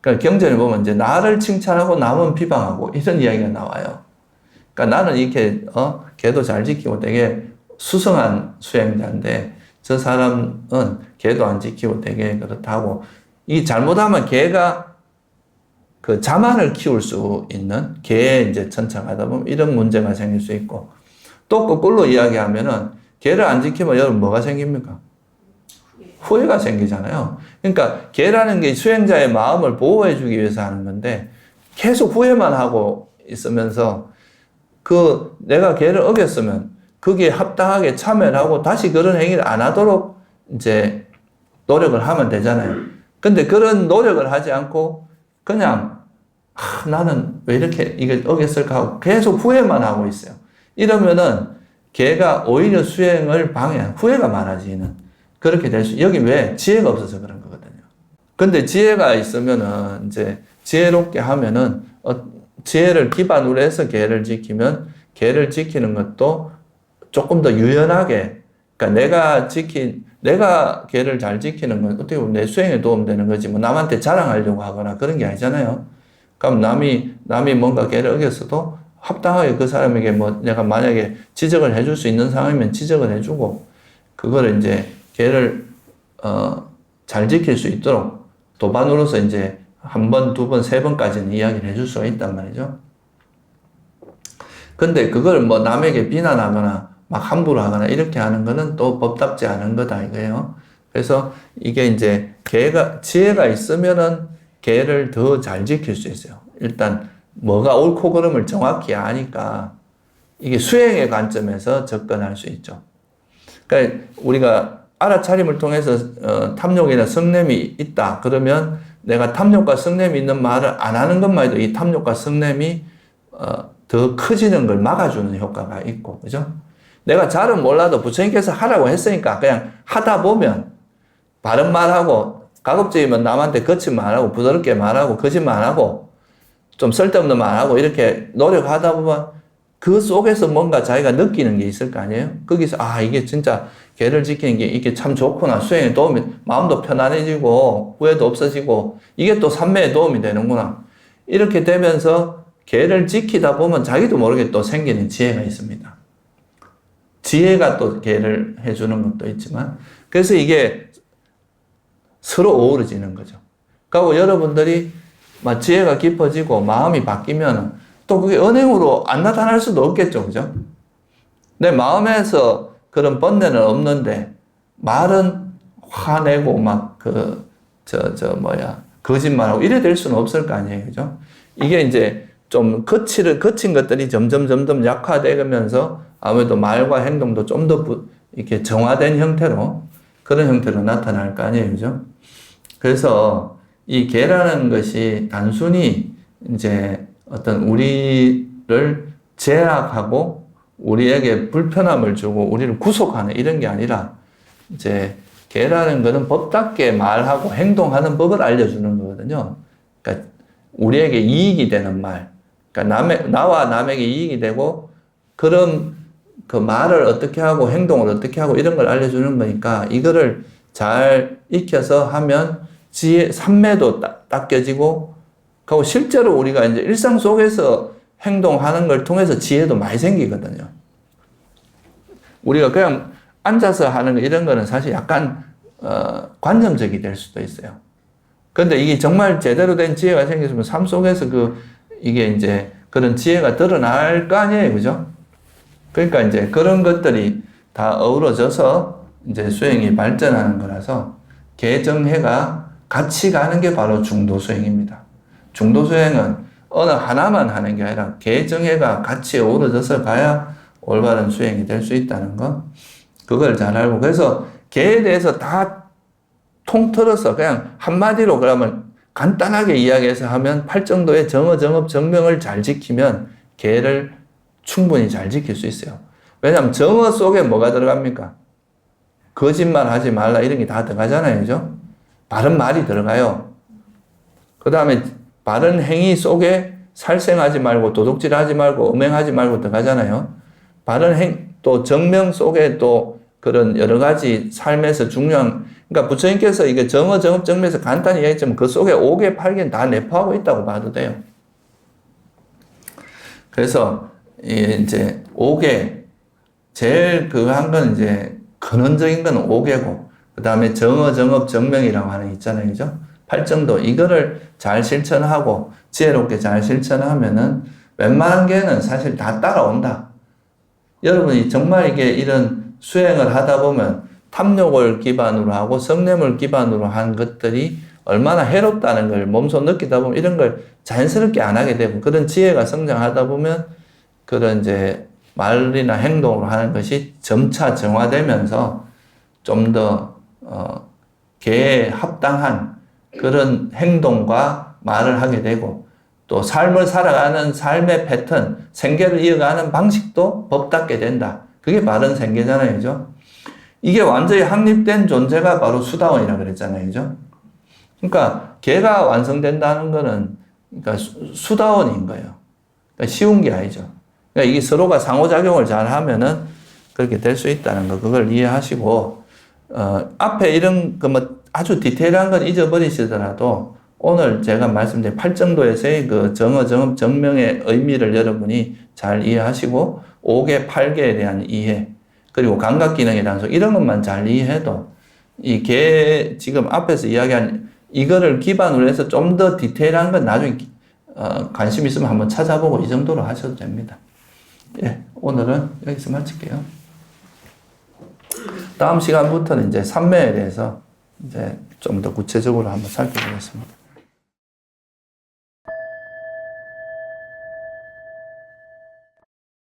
그러니까 경전에 보면 이제 나를 칭찬하고 남은 비방하고 이런 이야기가 나와요. 그러니까 나는 이렇게 계도 잘 지키고 되게 수성한 수행자인데 저 사람은 계도 안 지키고 되게 그렇다고, 이 잘못하면 계가 그 자만을 키울 수 있는 계에 이제 천착하다 보면 이런 문제가 생길 수 있고, 또 거꾸로 이야기하면은 계를 안 지키면 여러분 뭐가 생깁니까? 후회가 생기잖아요. 그러니까 계라는 게 수행자의 마음을 보호해 주기 위해서 하는 건데, 계속 후회만 하고 있으면서 내가 계를 어겼으면 거기에 합당하게 참여를 하고 다시 그런 행위를 안 하도록 이제 노력을 하면 되잖아요. 근데 그런 노력을 하지 않고 그냥 나는 왜 이렇게 이걸 어겼을까 하고 계속 후회만 하고 있어요. 이러면은 걔가 오히려 수행을 방해한, 후회가 많아지는 그렇게 될 수, 여기 왜? 지혜가 없어서 그런 거거든요. 근데 지혜가 있으면은 이제 지혜롭게 하면은 지혜를 기반으로 해서 계를 지키면 계를 지키는 것도 조금 더 유연하게, 그러니까 내가 지킨 내가 개를 잘 지키는 건 어떻게 보면 내 수행에 도움되는 거지, 뭐 남한테 자랑하려고 하거나 그런 게 아니잖아요. 그럼 남이 뭔가 개를 어겼어도 합당하게 그 사람에게 뭐 내가 만약에 지적을 해줄 수 있는 상황이면 지적을 해주고, 그거를 이제 개를, 잘 지킬 수 있도록 도반으로서 이제 한 번, 두 번, 세 번까지는 이야기를 해줄 수가 있단 말이죠. 근데 그걸 뭐 남에게 비난하거나 막 함부로 하거나 이렇게 하는 거는 또 법답지 않은 거다 이거예요. 그래서 이게 이제 지혜가 있으면은 개를 더 잘 지킬 수 있어요. 일단 뭐가 옳고 그름을 정확히 아니까 이게 수행의 관점에서 접근할 수 있죠. 그러니까 우리가 알아차림을 통해서 탐욕이나 성냄이 있다 그러면 내가 탐욕과 성냄이 있는 말을 안 하는 것만 해도 이 탐욕과 성냄이 더 커지는 걸 막아주는 효과가 있고, 그죠? 내가 잘은 몰라도 부처님께서 하라고 했으니까 그냥 하다 보면 바른 말하고, 가급적이면 남한테 거친 말하고 부드럽게 말하고 거짓말 안 하고 좀 쓸데없는 말하고 이렇게 노력하다 보면 그 속에서 뭔가 자기가 느끼는 게 있을 거 아니에요? 거기서 이게 진짜 개를 지키는 게 이게 참 좋구나, 수행에 도움이, 마음도 편안해지고 후회도 없어지고 이게 또 삼매에 도움이 되는구나, 이렇게 되면서 개를 지키다 보면 자기도 모르게 또 생기는 지혜가 있습니다. 지혜가 또 개를 해주는 것도 있지만, 그래서 이게 서로 어우러지는 거죠. 그리고 여러분들이 막 지혜가 깊어지고 마음이 바뀌면 또 그게 언행으로 안 나타날 수도 없겠죠. 그죠? 내 마음에서 그런 번뇌는 없는데 말은 화내고 막 거짓말하고 이래 될 수는 없을 거 아니에요. 그죠? 이게 이제 좀 거친 것들이 점점 약화되면서 아무래도 말과 행동도 좀 더 이렇게 정화된 형태로, 그런 형태로 나타날 거 아니에요. 그죠? 그래서 이 개라는 것이 단순히 이제 어떤 우리를 제약하고 우리에게 불편함을 주고 우리를 구속하는 이런 게 아니라, 이제 개라는 것은 법답게 말하고 행동하는 법을 알려주는 거거든요. 그러니까 우리에게 이익이 되는 말, 그러니까 나와 남에게 이익이 되고 그런 그 말을 어떻게 하고 행동을 어떻게 하고 이런 걸 알려주는 거니까, 이거를 잘 익혀서 하면 지혜, 삼매도 닦여지고, 그리고 실제로 우리가 이제 일상 속에서 행동하는 걸 통해서 지혜도 많이 생기거든요. 우리가 그냥 앉아서 하는 거 이런 거는 사실 약간 관념적이 될 수도 있어요. 그런데 이게 정말 제대로 된 지혜가 생겼으면 삶 속에서 이게 이제 그런 지혜가 드러날 거 아니에요. 그죠? 그러니까 이제 그런 것들이 다 어우러져서 이제 수행이 발전하는 거라서 개정해가 같이 가는 게 바로 중도수행입니다. 중도수행은 어느 하나만 하는 게 아니라 개정해가 같이 어우러져서 가야 올바른 수행이 될 수 있다는 거, 그걸 잘 알고, 그래서 개에 대해서 다 통틀어서 그냥 한마디로 그러면 간단하게 이야기해서 하면 팔정도의 정어, 정업, 정명을 잘 지키면 개를 충분히 잘 지킬 수 있어요. 왜냐하면 정어 속에 뭐가 들어갑니까? 거짓말 하지 말라 이런 게 다 들어가잖아요. 그죠? 바른 말이 들어가요. 그 다음에 바른 행위 속에 살생하지 말고 도둑질하지 말고 음행하지 말고 들어가잖아요. 또 정명 속에 또 그런 여러 가지 삶에서 중요한, 그러니까 부처님께서 이게 정어, 정업, 정명에서 간단히 얘기했지만 그 속에 5개, 8개는 다 내포하고 있다고 봐도 돼요. 그래서 이제 5개, 제일 한 건 이제 근원적인 건 5개고, 그 다음에 정어, 정업, 정명이라고 하는 게 있잖아요. 그죠? 팔정도, 이거를 잘 실천하고 지혜롭게 잘 실천하면은 웬만한 개는 사실 다 따라온다. 여러분이 정말 이게 이런 수행을 하다 보면 탐욕을 기반으로 하고 성냄을 기반으로 한 것들이 얼마나 해롭다는 걸 몸소 느끼다 보면 이런 걸 자연스럽게 안 하게 되고, 그런 지혜가 성장하다 보면 그런 이제 말이나 행동으로 하는 것이 점차 정화되면서 좀 더 개에 합당한 그런 행동과 말을 하게 되고, 또 삶을 살아가는 삶의 패턴, 생계를 이어가는 방식도 법답게 된다. 그게 바른 생계잖아요. 그죠? 이게 완전히 확립된 존재가 바로 수다원이라고 그랬잖아요. 그죠? 그러니까 개가 완성된다는 거는 그러니까 수다원인 거예요. 그러니까 쉬운 게 아니죠. 그러니까 이게 서로가 상호작용을 잘 하면은 그렇게 될 수 있다는 거, 그걸 이해하시고, 앞에 이런 뭐 아주 디테일한 건 잊어버리시더라도 오늘 제가 말씀드린 8정도에서의 그 정어, 정업, 정명의 의미를 여러분이 잘 이해하시고 5개, 8개에 대한 이해, 그리고 감각 기능에 대한 이런 것만 잘 이해해도 지금 앞에서 이야기한 이거를 기반으로 해서 좀 더 디테일한 건 나중에 관심 있으면 한번 찾아보고 이 정도로 하셔도 됩니다. 예, 오늘은 여기서 마칠게요. 다음 시간부터는 이제 삼매에 대해서 이제 좀 더 구체적으로 한번 살펴보겠습니다.